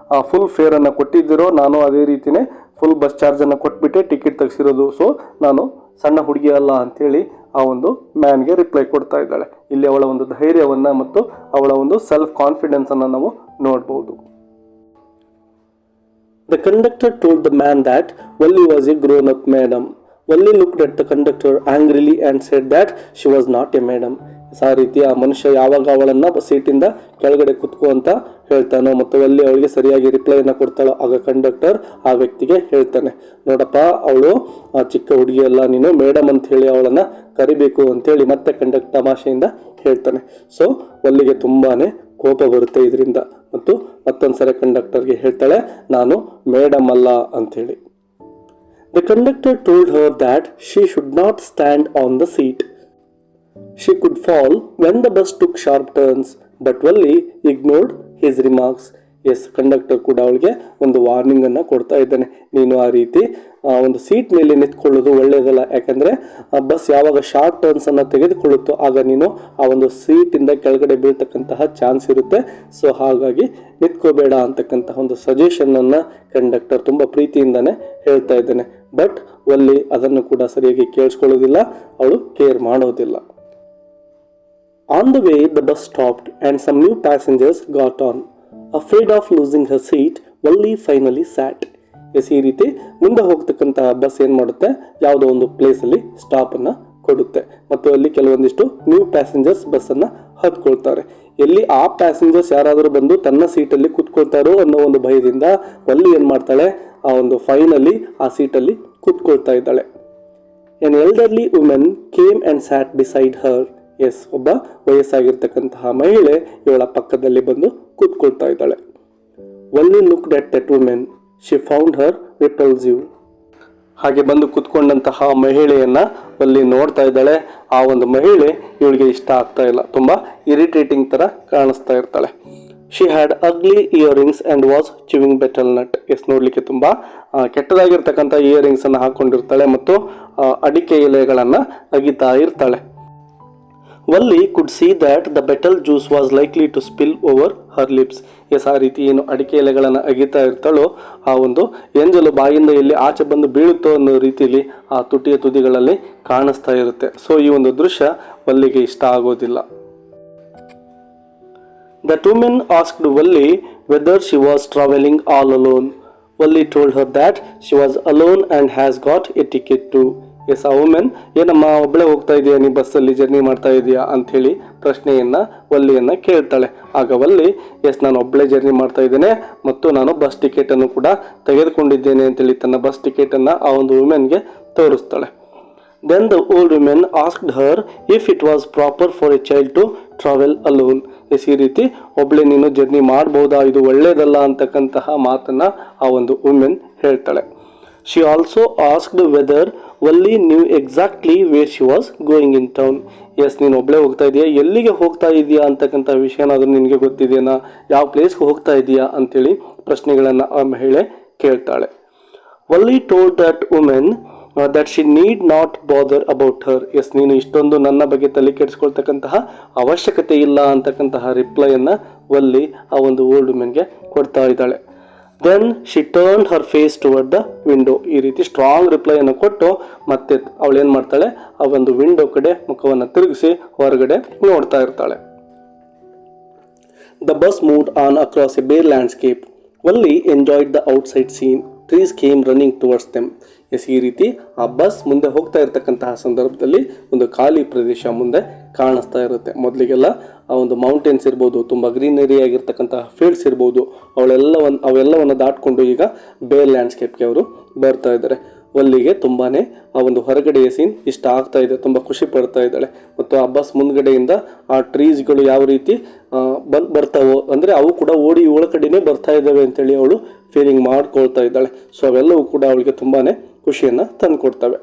ಫುಲ್ ಫೇರನ್ನು ಕೊಟ್ಟಿದ್ದೀರೋ ನಾನು ಅದೇ ರೀತಿಯೇ ಫುಲ್ ಬಸ್ ಚಾರ್ಜನ್ನು ಕೊಟ್ಬಿಟ್ಟೆ ಟಿಕೆಟ್ ತೆಗೆಸಿರೋದು. ಸೊ ನಾನು ಸಣ್ಣ ಹುಡುಗಿ ಅಲ್ಲ ಅಂಥೇಳಿ ಆ ಒಂದು ಮ್ಯಾನ್ಗೆ ರಿಪ್ಲೈ ಕೊಡ್ತಾ ಇದ್ದಾಳೆ. ಇಲ್ಲಿ ಅವಳ ಒಂದು ಧೈರ್ಯವನ್ನು ಮತ್ತು ಅವಳ ಒಂದು ಸೆಲ್ಫ್ ಕಾನ್ಫಿಡೆನ್ಸನ್ನು ನಾವು ನೋಡ್ಬೋದು. The conductor told the man that Valli was a grown-up madam. Valli looked at the conductor angrily and said that she was not a madam. ಆ ರೀತಿ ಆ ಮನುಷ್ಯ ಯಾವಾಗ ಅವಳನ್ನು ಸೀಟಿಂದ ಕೆಳಗಡೆ ಕುತ್ಕೋ ಅಂತ ಹೇಳ್ತಾನೋ ಮತ್ತು ಅಲ್ಲಿ ಅವಳಿಗೆ ಸರಿಯಾಗಿ ರಿಪ್ಲೈಯನ್ನು ಕೊಡ್ತಾಳೋ ಆಗ ಕಂಡಕ್ಟರ್ ಆ ವ್ಯಕ್ತಿಗೆ ಹೇಳ್ತಾನೆ, ನೋಡಪ್ಪ, ಅವಳು ಚಿಕ್ಕ ಹುಡುಗಿಯಲ್ಲ, ನೀನು ಮೇಡಮ್ ಅಂತ ಹೇಳಿ ಅವಳನ್ನು ಕರಿಬೇಕು ಅಂತೇಳಿ ಮತ್ತೆ ಕಂಡಕ್ಟರ್ ತಮಾಷೆಯಿಂದ ಹೇಳ್ತಾನೆ. ಸೊ ವಲ್ಲಿಗೆ ತುಂಬಾ ಕೋಪ ಬರುತ್ತೆ ಇದರಿಂದ. ಮತ್ತು ಮತ್ತೊಂದು ಸರಿ ಕಂಡಕ್ಟರ್ಗೆ ಹೇಳ್ತಾಳೆ, ನಾನು ಮೇಡಮ್ ಅಲ್ಲ ಅಂಥೇಳಿ. The conductor told her that she should not stand on the seat. She could fall when the bus took sharp turns, but Valli ignored his remarks. Yes, conductor ಕೂಡ ಅವಳಿಗೆ ಒಂದು ವಾರ್ನಿಂಗನ್ನು ಕೊಡ್ತಾ ಇದ್ದಾನೆ. ನೀನು ಆ ರೀತಿ ಒಂದು ಸೀಟ್ ಮೇಲೆ ನಿಂತ್ಕೊಳ್ಳೋದು ಒಳ್ಳೆಯದಲ್ಲ. ಯಾಕಂದರೆ ಬಸ್ ಯಾವಾಗ ಶಾರ್ಟ್ ಟರ್ನ್ಸನ್ನು ತೆಗೆದುಕೊಳ್ಳುತ್ತೋ ಆಗ ನೀನು ಆ ಒಂದು ಸೀಟಿಂದ ಕೆಳಗಡೆ ಬೀಳ್ತಕ್ಕಂತಹ ಚಾನ್ಸ್ ಇರುತ್ತೆ. ಸೊ ಹಾಗಾಗಿ ನಿಂತ್ಕೋಬೇಡ ಅಂತಕ್ಕಂತಹ ಒಂದು ಸಜೆಷನನ್ನು ಕಂಡಕ್ಟರ್ ತುಂಬ ಪ್ರೀತಿಯಿಂದನೇ ಹೇಳ್ತಾ ಇದ್ದಾನೆ. ಬಟ್ ವಲ್ಲಿ ಅದನ್ನು ಕೂಡ ಸರಿಯಾಗಿ ಕೇಳಿಸ್ಕೊಳ್ಳೋದಿಲ್ಲ, ಅವಳು ಕೇರ್ ಮಾಡೋದಿಲ್ಲ. On the way, the bus stopped and some new passengers got on. Afraid of losing her seat, Valli finally sat. Yes, ಈ ರೀತಿ ಮುಂದೆ ಹೋಗ್ತಕ್ಕಂತಹ ಬಸ್ ಏನು ಮಾಡುತ್ತೆ, ಯಾವುದೋ ಒಂದು ಪ್ಲೇಸಲ್ಲಿ ಸ್ಟಾಪನ್ನು ಕೊಡುತ್ತೆ ಮತ್ತು ಅಲ್ಲಿ ಕೆಲವೊಂದಿಷ್ಟು ನ್ಯೂ ಪ್ಯಾಸೆಂಜರ್ಸ್ ಬಸ್ಸನ್ನು ಹತ್ಕೊಳ್ತಾರೆ. ಎಲ್ಲಿ ಆ ಪ್ಯಾಸೆಂಜರ್ಸ್ ಯಾರಾದರೂ ಬಂದು ತನ್ನ ಸೀಟಲ್ಲಿ ಕೂತ್ಕೊಳ್ತಾರೋ ಅನ್ನೋ ಒಂದು ಭಯದಿಂದ ವಲ್ಲಿ ಏನು ಮಾಡ್ತಾಳೆ, ಆ ಒಂದು ಫೈನಲ್ಲಿ ಆ ಸೀಟಲ್ಲಿ ಕೂತ್ಕೊಳ್ತಾ ಇದ್ದಾಳೆ. An elderly woman came and sat beside her. Yes, ಒಬ್ಬ ವಯಸ್ಸಾಗಿರ್ತಕ್ಕಂತಹ ಮಹಿಳೆ ಇವಳ ಪಕ್ಕದಲ್ಲಿ ಬಂದು ಕೂತ್ಕೊಳ್ತಾ ಇದ್ದಾಳೆ. Valli looked at that woman. She found her repulsive. ಹಾಗೆ ಬಂದು ಕೂತ್ಕೊಂಡಂತಹ ಮಹಿಳೆಯನ್ನ ವಲ್ಲಿ ನೋಡ್ತಾ ಇದ್ದಾಳೆ. ಆ ಒಂದು ಮಹಿಳೆ ಇವಳಿಗೆ ಇಷ್ಟ ಆಗ್ತಾ ಇಲ್ಲ, ತುಂಬಾ ಇರಿಟೇಟಿಂಗ್ ತರ ಕಾಣಿಸ್ತಾ ಇರ್ತಾಳೆ. She had ugly earrings and was chewing betel nut. Yes, ನೋಡ್ಲಿಕ್ಕೆ ತುಂಬಾ ಕೆಟ್ಟದಾಗಿರ್ತಕ್ಕಂಥ ಇಯರಿಂಗ್ಸ್ ಅನ್ನು ಹಾಕೊಂಡಿರ್ತಾಳೆ ಮತ್ತು ಅಡಿಕೆ ಎಲೆಗಳನ್ನ ಅಗಿತಾ ಇರ್ತಾಳೆ. Valli could see that the betel juice was likely to spill over her lips. Yes, ಆ ರೀತಿ ಏನು ಅಡಿಕೆ ಎಲೆಗಳನ್ನು ಅಗಿತಾ ಇರ್ತಾಳೋ ಆ ಒಂದು ಎಂಜಲು ಬಾಯಿಂದ ಎಲ್ಲಿ ಆಚೆ ಬಂದು ಬೀಳುತ್ತೋ ಅನ್ನೋ ರೀತಿಯಲ್ಲಿ ಆ ತುಟಿಯ ತುದಿಗಳಲ್ಲಿ ಕಾಣಿಸ್ತಾ ಇರುತ್ತೆ. ಸೊ ಈ ಒಂದು ದೃಶ್ಯ ವಲ್ಲಿಗೆ ಇಷ್ಟ ಆಗೋದಿಲ್ಲ. That woman asked Valli whether she was traveling all alone. Valli told her that she was alone and has got a ticket too. Yes, ಆ ವುಮೆನ್ ಏನಮ್ಮ ಒಬ್ಬಳೇ ಹೋಗ್ತಾ ಇದೆಯಾ, ನೀ ಬಸ್ಸಲ್ಲಿ ಜರ್ನಿ ಮಾಡ್ತಾ ಇದೆಯಾ ಅಂಥೇಳಿ ಪ್ರಶ್ನೆಯನ್ನು ವಲ್ಲಿಯನ್ನು ಕೇಳ್ತಾಳೆ. ಆಗ ವಲ್ಲಿ, ಎಸ್, ನಾನು ಒಬ್ಬಳೇ ಜರ್ನಿ ಮಾಡ್ತಾ ಇದ್ದೇನೆ ಮತ್ತು ನಾನು ಬಸ್ ಟಿಕೆಟನ್ನು ಕೂಡ ತೆಗೆದುಕೊಂಡಿದ್ದೇನೆ ಅಂತೇಳಿ ತನ್ನ ಬಸ್ ಟಿಕೆಟನ್ನು ಆ ಒಂದು ವುಮೆನ್ಗೆ ತೋರಿಸ್ತಾಳೆ. Then the old woman asked her if it was proper for a child to travel alone. Yes, ಈ ರೀತಿ ಒಬ್ಬಳೇ ನೀನು ಜರ್ನಿ ಮಾಡ್ಬೋದಾ, ಇದು ಒಳ್ಳೆಯದಲ್ಲ ಅಂತಕ್ಕಂತಹ ಮಾತನ್ನು ಆ ಒಂದು ವುಮೆನ್ ಹೇಳ್ತಾಳೆ. She also asked whether Valli knew exactly where she was going in town. Yes, ನೀನು ಒಬ್ಬಳೇ ಹೋಗ್ತಾ ಇದೆಯಾ, ಎಲ್ಲಿಗೆ ಹೋಗ್ತಾ ಇದೆಯಾ ಅಂತಕ್ಕಂಥ ವಿಷಯನಾದರೂ ನಿನಗೆ ಗೊತ್ತಿದೆಯಾ, ಯಾವ ಪ್ಲೇಸ್ಗೆ ಹೋಗ್ತಾ ಇದೆಯಾ ಅಂತೇಳಿ ಪ್ರಶ್ನೆಗಳನ್ನು ಆ ಮಹಿಳೆ ಕೇಳ್ತಾಳೆ. Valli told that woman that she need not bother about her. Yes, ನೀನು ಇಷ್ಟೊಂದು ನನ್ನ ಬಗ್ಗೆ ತಲೆ ಕೆಡಿಸ್ಕೊಳ್ತಕ್ಕಂತಹ ಅವಶ್ಯಕತೆ ಇಲ್ಲ ಅಂತಕ್ಕಂತಹ ರಿಪ್ಲೈಯನ್ನು ವಲ್ಲಿ ಆ ಒಂದು ಓಲ್ಡ್ ವುಮೆನ್ಗೆ ಕೊಡ್ತಾ ಇದ್ದಾಳೆ. Then she turned her face toward the window. ಈ ರೀತಿ ಸ್ಟ್ರಾಂಗ್ ರಿಪ್ಲೈಯನ್ನು ಕೊಟ್ಟು ಮತ್ತೆ ಅವಳು ಏನು ಮಾಡ್ತಾಳೆ, ಆ ಒಂದು ವಿಂಡೋ ಕಡೆ ಮುಖವನ್ನು ತಿರುಗಿಸಿ ಹೊರಗಡೆ ನೋಡ್ತಾ ಇರ್ತಾಳೆ. The bus moved on across a bare landscape. Valli enjoyed the outside scene. Trees came running towards them. Yes, ಈ ರೀತಿ ಆ ಬಸ್ ಮುಂದೆ ಹೋಗ್ತಾ ಇರತಕ್ಕಂತಹ ಸಂದರ್ಭದಲ್ಲಿ ಒಂದು ಖಾಲಿ ಪ್ರದೇಶ ಮುಂದೆ ಕಾಣಿಸ್ತಾ ಇರುತ್ತೆ. ಮೊದಲಿಗೆಲ್ಲ ಆ ಒಂದು ಮೌಂಟೇನ್ಸ್ ಇರ್ಬೋದು, ತುಂಬ ಗ್ರೀನರಿ ಆಗಿರ್ತಕ್ಕಂತಹ ಫೀಲ್ಡ್ಸ್ ಇರ್ಬೋದು, ಅವೆಲ್ಲವನ್ನು ದಾಟ್ಕೊಂಡು ಈಗ ಬೇರ್ ಲ್ಯಾಂಡ್ಸ್ಕೇಪ್ಗೆ ಅವರು ಬರ್ತಾ ಇದ್ದಾರೆ. ವಲ್ಲಿಗೆ ತುಂಬಾ ಆ ಒಂದು ಹೊರಗಡೆಯ ಸೀನ್ ಇಷ್ಟ ಆಗ್ತಾ ಇದೆ, ತುಂಬ ಖುಷಿ ಪಡ್ತಾ ಇದ್ದಾಳೆ. ಮತ್ತು ಆ ಬಸ್ ಮುಂದ್ಗಡೆಯಿಂದ ಆ ಟ್ರೀಸ್ಗಳು ಯಾವ ರೀತಿ ಬರ್ತಾವೋ, ಅಂದರೆ ಅವು ಕೂಡ ಓಡಿ ಇವಳ ಕಡೆನೇ ಬರ್ತಾ ಇದ್ದಾವೆ ಅಂತೇಳಿ ಅವಳು ಫೀಲಿಂಗ್ ಮಾಡ್ಕೊಳ್ತಾ ಇದ್ದಾಳೆ. ಸೊ ಅವೆಲ್ಲವೂ ಕೂಡ ಅವಳಿಗೆ ತುಂಬಾ ಖುಷಿಯನ್ನು ತಂದುಕೊಡ್ತವೆ.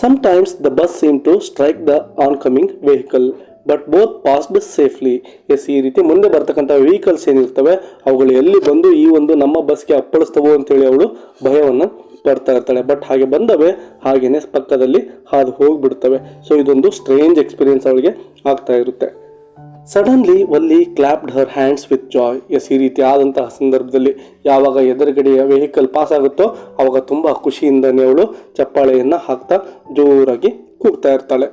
Sometimes the bus seemed to strike the oncoming vehicle, but both passed safely. Yes, ಈ ರೀತಿ ಮುಂದೆ ಬರ್ತಕ್ಕಂಥ ವೆಹಿಕಲ್ಸ್ ಏನಿರ್ತವೆ ಅವುಗಳು ಎಲ್ಲಿ ಬಂದು ಈ ಒಂದು ನಮ್ಮ ಬಸ್ಗೆ ಅಪ್ಪಳಿಸ್ತವೋ ಅಂತೇಳಿ ಅವಳು ಭಯವನ್ನು ಪಡ್ತಾ ಇರ್ತಾಳೆ. ಬಟ್ ಹಾಗೆ ಬಂದವೆ ಹಾಗೇನೆ ಪಕ್ಕದಲ್ಲಿ ಹಾದು ಹೋಗ್ಬಿಡ್ತವೆ. ಸೊ ಇದೊಂದು ಸ್ಟ್ರೇಂಜ್ ಎಕ್ಸ್ಪೀರಿಯನ್ಸ್ ಅವಳಿಗೆ ಆಗ್ತಾ ಇರುತ್ತೆ. Suddenly Valli clapped her hands with joy. Yes, ಈ ರೀತಿ ಆದಂತಹ ಸಂದರ್ಭದಲ್ಲಿ ಯಾವಾಗ ಎದುರುಗಡೆಯ ವೆಹಿಕಲ್ ಪಾಸ್ ಆಗುತ್ತೋ ಆವಾಗ ತುಂಬ ಖುಷಿಯಿಂದನೇ ಅವಳು ಚಪ್ಪಾಳೆಯನ್ನು ಹಾಕ್ತಾ ಜೋರಾಗಿ ಕೂಗ್ತಾ ಇರ್ತಾಳೆ.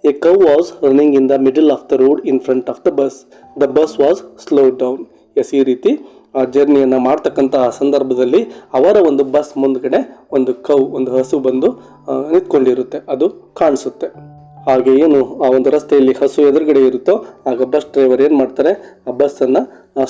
A cow was running in the middle of the road in front of the bus. The bus was slowed down. Yes, ಈ ರೀತಿ ಆ ಜರ್ನಿಯನ್ನು ಮಾಡ್ತಕ್ಕಂತಹ ಸಂದರ್ಭದಲ್ಲಿ ಅವರ ಒಂದು ಬಸ್ ಮುಂದ್ಗಡೆ ಒಂದು ಒಂದು ಹಸು ಬಂದು ನಿಂತ್ಕೊಂಡಿರುತ್ತೆ, ಅದು ಕಾಣಿಸುತ್ತೆ. ಹಾಗೆ ಏನು ಆ ಒಂದು ರಸ್ತೆಯಲ್ಲಿ ಹಸು ಎದುರುಗಡೆ ಇರುತ್ತೋ ಆಗ ಬಸ್ ಡ್ರೈವರ್ ಏನು ಮಾಡ್ತಾರೆ, ಆ ಬಸ್ಸನ್ನು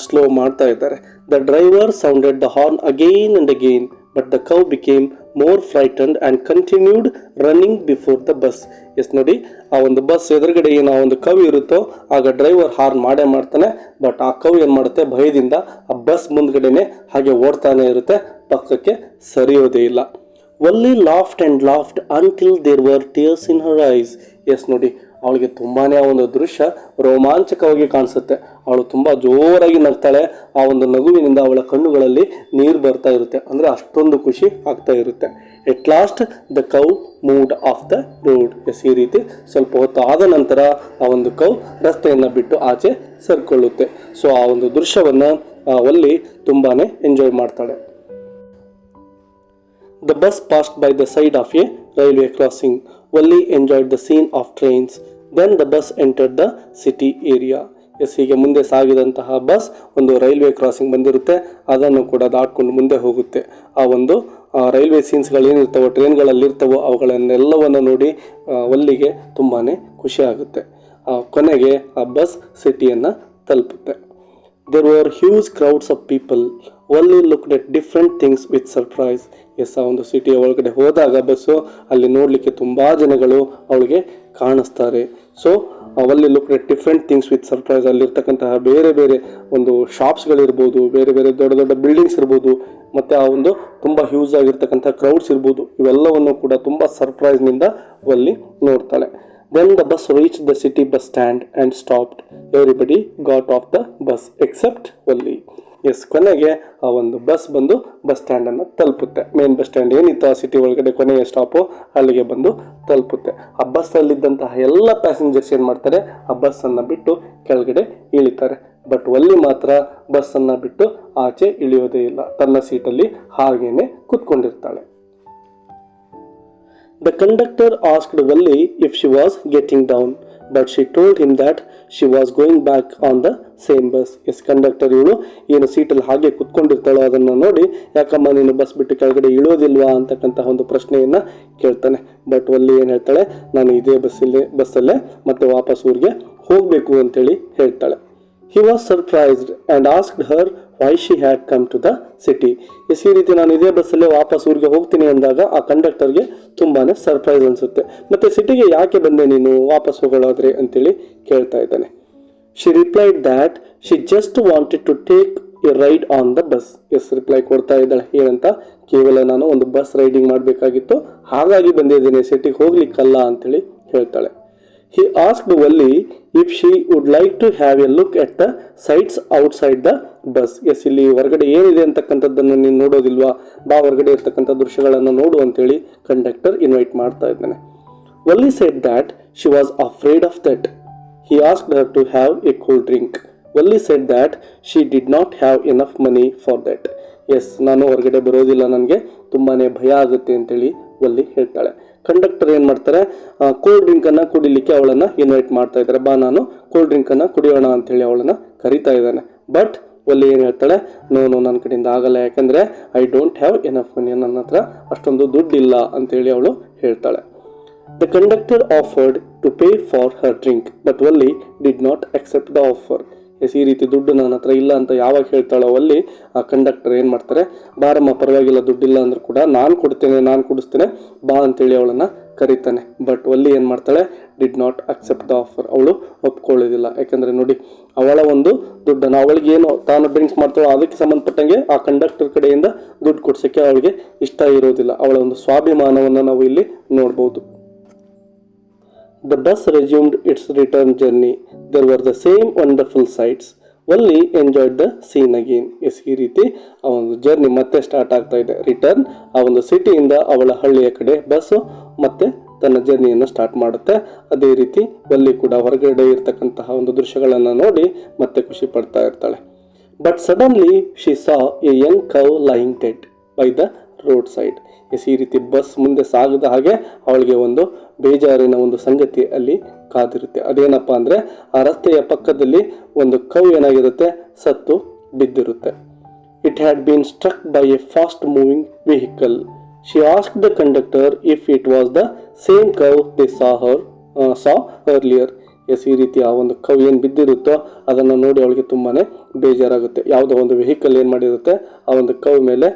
ಸ್ಲೋ ಮಾಡ್ತಾ ಇದ್ದಾರೆ. The driver sounded the horn again and again, but the cow became more frightened and continued running before the bus. Yes, ನೋಡಿ, ಆ ಒಂದು ಬಸ್ ಎದುರುಗಡೆ ಏನು ಆ ಒಂದು ಕವ್ ಇರುತ್ತೋ ಆಗ ಡ್ರೈವರ್ ಹಾರ್ನ್ ಮಾಡೇ ಮಾಡ್ತಾನೆ. ಬಟ್ ಆ ಕವ್ ಏನು ಮಾಡುತ್ತೆ, ಭಯದಿಂದ ಆ ಬಸ್ ಮುಂದ್ಗಡೆನೆ ಹಾಗೆ ಓಡ್ತಾನೆ ಇರುತ್ತೆ, ಪಕ್ಕಕ್ಕೆ ಸರಿಯೋದೇ ಇಲ್ಲ. Valli laughed and laughed until there were tears in her eyes. Yes ನೋಡಿ, ಅವಳಿಗೆ ತುಂಬಾ ಆ ಒಂದು ದೃಶ್ಯ ರೋಮಾಂಚಕವಾಗಿ ಕಾಣಿಸುತ್ತೆ. ಅವಳು ತುಂಬ ಜೋರಾಗಿ ನಗ್ತಾಳೆ. ಆ ಒಂದು ನಗುವಿನಿಂದ ಅವಳ ಕಣ್ಣುಗಳಲ್ಲಿ ನೀರು ಬರ್ತಾ ಇರುತ್ತೆ, ಅಂದರೆ ಅಷ್ಟೊಂದು ಖುಷಿ ಆಗ್ತಾ ಇರುತ್ತೆ. At last the cow moved off the road. Yes ಈ ರೀತಿ ಸ್ವಲ್ಪ ಹೊತ್ತು ಆದ ನಂತರ ಆ ಒಂದು ಕೌ ರಸ್ತೆಯನ್ನು ಬಿಟ್ಟು ಆಚೆ ಸರ್ಕೊಳ್ಳುತ್ತೆ. ಸೊ ಆ ಒಂದು ದೃಶ್ಯವನ್ನು ವಲ್ಲಿ ತುಂಬಾ ಎಂಜಾಯ್ ಮಾಡ್ತಾಳೆ. The bus passed by the side of a railway crossing. Valli enjoyed the scene of trains. Then the bus entered the city area. Yes ಹೀಗೆ ಮುಂದೆ ಸಾಗಿದಂತಹ ಬಸ್ ಒಂದು ರೈಲ್ವೆ ಕ್ರಾಸಿಂಗ್ ಬಂದಿರುತ್ತೆ, ಅದನ್ನು ಕೂಡ ದಾಟ್ಕೊಂಡು ಮುಂದೆ ಹೋಗುತ್ತೆ. ಆ ಒಂದು ರೈಲ್ವೆ ಸೀನ್ಸ್ಗಳೇನಿರ್ತವೋ, ಟ್ರೈನ್ಗಳಲ್ಲಿರ್ತವೋ ಅವುಗಳನ್ನೆಲ್ಲವನ್ನು ನೋಡಿ ವಲ್ಲಿಗೆ ತುಂಬಾ ಖುಷಿ ಆಗುತ್ತೆ. ಕೊನೆಗೆ ಆ ಬಸ್ ಸಿಟಿಯನ್ನು ತಲುಪುತ್ತೆ. There were huge crowds of people. Valli looked at different things with surprise. Yes ಆ ಒಂದು ಸಿಟಿಯ ಒಳಗಡೆ ಹೋದಾಗ ಬಸ್ಸು ಅಲ್ಲಿ ನೋಡಲಿಕ್ಕೆ ತುಂಬ ಜನಗಳು ಅವಳಿಗೆ ಕಾಣಿಸ್ತಾರೆ. So Valli looked at different things with surprise. ಅಲ್ಲಿರ್ತಕ್ಕಂತಹ ಬೇರೆ ಬೇರೆ ಒಂದು ಶಾಪ್ಸ್ಗಳಿರ್ಬೋದು, ಬೇರೆ ಬೇರೆ ದೊಡ್ಡ ದೊಡ್ಡ ಬಿಲ್ಡಿಂಗ್ಸ್ ಇರ್ಬೋದು, ಮತ್ತು ಆ ಒಂದು ತುಂಬ ಹ್ಯೂಜ್ ಆಗಿರ್ತಕ್ಕಂಥ ಕ್ರೌಡ್ಸ್ ಇರ್ಬೋದು, ಇವೆಲ್ಲವನ್ನು ಕೂಡ ತುಂಬ ಸರ್ಪ್ರೈಸ್ನಿಂದ ವಲ್ಲಿ ನೋಡ್ತಾಳೆ. Then the bus reached the city bus stand and stopped. Everybody got off the bus except Valli. Yes ಕೊನೆಗೆ ಆ ಒಂದು ಬಸ್ ಬಂದು ಬಸ್ ಸ್ಟ್ಯಾಂಡನ್ನು ತಲುಪುತ್ತೆ. ಮೇನ್ ಬಸ್ ಸ್ಟ್ಯಾಂಡ್ ಏನಿತ್ತು ಆ ಸಿಟಿ ಒಳಗಡೆ ಕೊನೆಯ ಸ್ಟಾಪು ಅಲ್ಲಿಗೆ ಬಂದು ತಲುಪುತ್ತೆ. ಆ ಬಸ್ಸಲ್ಲಿದ್ದಂತಹ ಎಲ್ಲ ಪ್ಯಾಸೆಂಜರ್ಸ್ ಏನು ಮಾಡ್ತಾರೆ, ಆ ಬಸ್ಸನ್ನು ಬಿಟ್ಟು ಕೆಳಗಡೆ ಇಳಿತಾರೆ. ಬಟ್ ವಲ್ಲಿ ಮಾತ್ರ ಬಸ್ಸನ್ನು ಬಿಟ್ಟು ಆಚೆ ಇಳಿಯೋದೇ ಇಲ್ಲ, ತನ್ನ ಸೀಟಲ್ಲಿ ಹಾಗೇನೆ ಕೂತ್ಕೊಂಡಿರ್ತಾಳೆ. The conductor asked Valli if she was getting down, but she told him that she was going back on the same bus. Yes conductor ಇವಳು ಏನು ಸೀಟಲ್ಲಿ ಹಾಗೆ ಕುತ್ಕೊಂಡಿರ್ತಾಳೋ ಅದನ್ನು ನೋಡಿ, ಯಾಕಮ್ಮ ನೀನು ಬಸ್ ಬಿಟ್ಟು ಕೆಳಗಡೆ ಇಳೋದಿಲ್ವಾ ಅಂತಕ್ಕಂತಹ ಒಂದು ಪ್ರಶ್ನೆಯನ್ನು ಕೇಳ್ತಾನೆ. ಬಟ್ ವಲ್ಲಿ ಏನು ಹೇಳ್ತಾಳೆ, ನಾನು ಇದೇ ಬಸ್ಸಲ್ಲೇ ಮತ್ತೆ ವಾಪಸ್ ಊರಿಗೆ ಹೋಗಬೇಕು ಅಂತೇಳಿ ಹೇಳ್ತಾಳೆ. He was surprised and asked her why she had come to the city. ಈ ರೀತಿ ನಾನು ಇದೇ ಬಸ್ಸಲ್ಲೇ ವಾಪಸ್ ಊರಿಗೆ ಹೋಗ್ತೀನಿ ಅಂದಾಗ ಆ ಕಂಡಕ್ಟರ್ಗೆ ತುಂಬಾ ಸರ್ಪ್ರೈಸ್ ಅನಿಸುತ್ತೆ. ಮತ್ತು ಸಿಟಿಗೆ ಯಾಕೆ ಬಂದೆ ನೀನು ವಾಪಸ್ ಹೋಗೋಳಾದ್ರೆ ಅಂತೇಳಿ ಕೇಳ್ತಾ ಇದ್ದಾನೆ. She replied that she just wanted to take a ride on the bus. Yes reply ಕೊಡ್ತಾ ಇದ್ದಾಳೆ, ಏನಂತ, ಕೇವಲ ನಾನು ಒಂದು ಬಸ್ ರೈಡಿಂಗ್ ಮಾಡಬೇಕಾಗಿತ್ತು, ಹಾಗಾಗಿ ಬಂದಿದ್ದೇನೆ, ಸಿಟಿಗೆ ಹೋಗ್ಲಿಕ್ಕಲ್ಲ ಅಂತೇಳಿ ಹೇಳ್ತಾಳೆ. He asked Valli if she would like to have a look at the sights outside the bus. Yes ಇಲ್ಲಿ ಹೊರಗಡೆ ಏನಿದೆ ಅಂತಕ್ಕಂಥದ್ದನ್ನು ನೀನು ನೋಡೋದಿಲ್ವಾ, ಬಾ ಹೊರಗಡೆ ಇರ್ತಕ್ಕಂಥ ದೃಶ್ಯಗಳನ್ನು ನೋಡು ಅಂತೇಳಿ ಕಂಡಕ್ಟರ್ ಇನ್ವೈಟ್ ಮಾಡ್ತಾ ಇದ್ದಾನೆ. Valli said that she was afraid of that. He asked her to have a cool drink. Valli said that she did not have enough money for that. Yes ನಾನು ಹೊರಗಡೆ ಬರೋದಿಲ್ಲ, ನನಗೆ ತುಂಬಾ ಭಯ ಆಗುತ್ತೆ ಅಂತೇಳಿ ವಲ್ಲಿ ಹೇಳ್ತಾಳೆ. ಕಂಡಕ್ಟರ್ ಏನು ಮಾಡ್ತಾರೆ, ಕೋಲ್ಡ್ ಡ್ರಿಂಕನ್ನು ಕುಡಿಲಿಕ್ಕೆ ಅವಳನ್ನು ಇನ್ವೈಟ್ ಮಾಡ್ತಾ ಇದ್ದಾರೆ. ಬಾ ನಾನು ಕೋಲ್ಡ್ ಡ್ರಿಂಕನ್ನು ಕುಡಿಯೋಣ ಅಂತೇಳಿ ಅವಳನ್ನು ಕರಿತಾ ಇದ್ದಾನೆ. ಬಟ್ ವಲ್ಲಿ ಏನು ಹೇಳ್ತಾಳೆ, ನೋನು ನನ್ನ ಕಡೆಯಿಂದ ಆಗಲ್ಲ, ಯಾಕಂದರೆ I don't have enough money, ನನ್ನ ಹತ್ರ ಅಷ್ಟೊಂದು ದುಡ್ಡಿಲ್ಲ ಅಂತೇಳಿ ಅವಳು ಹೇಳ್ತಾಳೆ. The conductor offered to pay for her drink but Valli did not accept the offer. Yes ಈ ರೀತಿ ದುಡ್ಡು ನನ್ನ ಹತ್ರ ಇಲ್ಲ ಅಂತ ಯಾವಾಗ ಹೇಳ್ತಾಳೋ ಅಲ್ಲಿ ಆ ಕಂಡಕ್ಟರ್ ಏನು ಮಾಡ್ತಾರೆ, ಬಾರಮ್ಮ ಪರವಾಗಿಲ್ಲ, ದುಡ್ಡಿಲ್ಲ ಅಂದ್ರೂ ಕೂಡ ನಾನು ಕೊಡ್ತೇನೆ, ನಾನು ಕುಡಿಸ್ತೇನೆ, ಬಾ ಅಂತೇಳಿ ಅವಳನ್ನು ಕರೀತಾನೆ. ಬಟ್ ವಲ್ಲಿ ಏನು ಮಾಡ್ತಾಳೆ, did not accept the offer, ಅವಳು ಒಪ್ಕೊಳ್ಳೋದಿಲ್ಲ. ಯಾಕಂದರೆ ನೋಡಿ, ಅವಳ ಒಂದು ದುಡ್ಡನ್ನು ಅವಳಿಗೇನು ತಾನು ಡ್ರಿಂಕ್ಸ್ ಮಾಡ್ತಾಳೋ ಅದಕ್ಕೆ ಸಂಬಂಧಪಟ್ಟಂಗೆ ಆ ಕಂಡಕ್ಟರ್ ಕಡೆಯಿಂದ ದುಡ್ಡು ಕೊಡ್ಸೋಕ್ಕೆ ಅವಳಿಗೆ ಇಷ್ಟ ಇರೋದಿಲ್ಲ. ಅವಳ ಒಂದು ಸ್ವಾಭಿಮಾನವನ್ನು ನಾವು ಇಲ್ಲಿ ನೋಡ್ಬೋದು. The bus resumed its return journey. There were the same wonderful sights. Valli enjoyed the scene again. Yes ಈ ರೀತಿ ಆ ಒಂದು ಜರ್ನಿ ಮತ್ತೆ ಸ್ಟಾರ್ಟ್ ಆಗ್ತಾ ಇದೆ. ರಿಟರ್ನ್ ಆ ಒಂದು ಸಿಟಿಯಿಂದ ಅವಳ ಹಳ್ಳಿಯ ಕಡೆ ಬಸ್ಸು ಮತ್ತೆ ತನ್ನ ಜರ್ನಿಯನ್ನು ಸ್ಟಾರ್ಟ್ ಮಾಡುತ್ತೆ. ಅದೇ ರೀತಿ ವಲ್ಲಿ ಕೂಡ ಹೊರಗಡೆ ಇರ್ತಕ್ಕಂತಹ ಒಂದು ದೃಶ್ಯಗಳನ್ನು ನೋಡಿ ಮತ್ತೆ ಖುಷಿ ಪಡ್ತಾ ಇರ್ತಾಳೆ. But suddenly she saw a young cow lying dead by the road side. Yes ಈ ರೀತಿ ಬಸ್ ಮುಂದೆ ಸಾಗದ ಹಾಗೆ ಅವಳಿಗೆ ಒಂದು ಬೇಜಾರಿನ ಒಂದು ಸಂಗತಿ ಅಲ್ಲಿ ಕಾದಿರುತ್ತೆ. ಅದೇನಪ್ಪ ಅಂದರೆ, ಆ ರಸ್ತೆಯ ಪಕ್ಕದಲ್ಲಿ ಒಂದು ಕೌ ಏನಾಗಿರುತ್ತೆ, ಸತ್ತು ಬಿದ್ದಿರುತ್ತೆ. It had been struck by a fast moving vehicle. She asked the conductor if it was the same cow they saw earlier. Yes ಈ ರೀತಿ ಆ ಒಂದು ಕೌ ಏನು ಬಿದ್ದಿರುತ್ತೋ ಅದನ್ನು ನೋಡಿ ಅವಳಿಗೆ ತುಂಬಾ ಬೇಜಾರಾಗುತ್ತೆ. ಯಾವುದೋ ಒಂದು ವೆಹಿಕಲ್ ಏನು ಮಾಡಿರುತ್ತೆ, ಆ ಒಂದು ಕೌ ಮೇಲೆ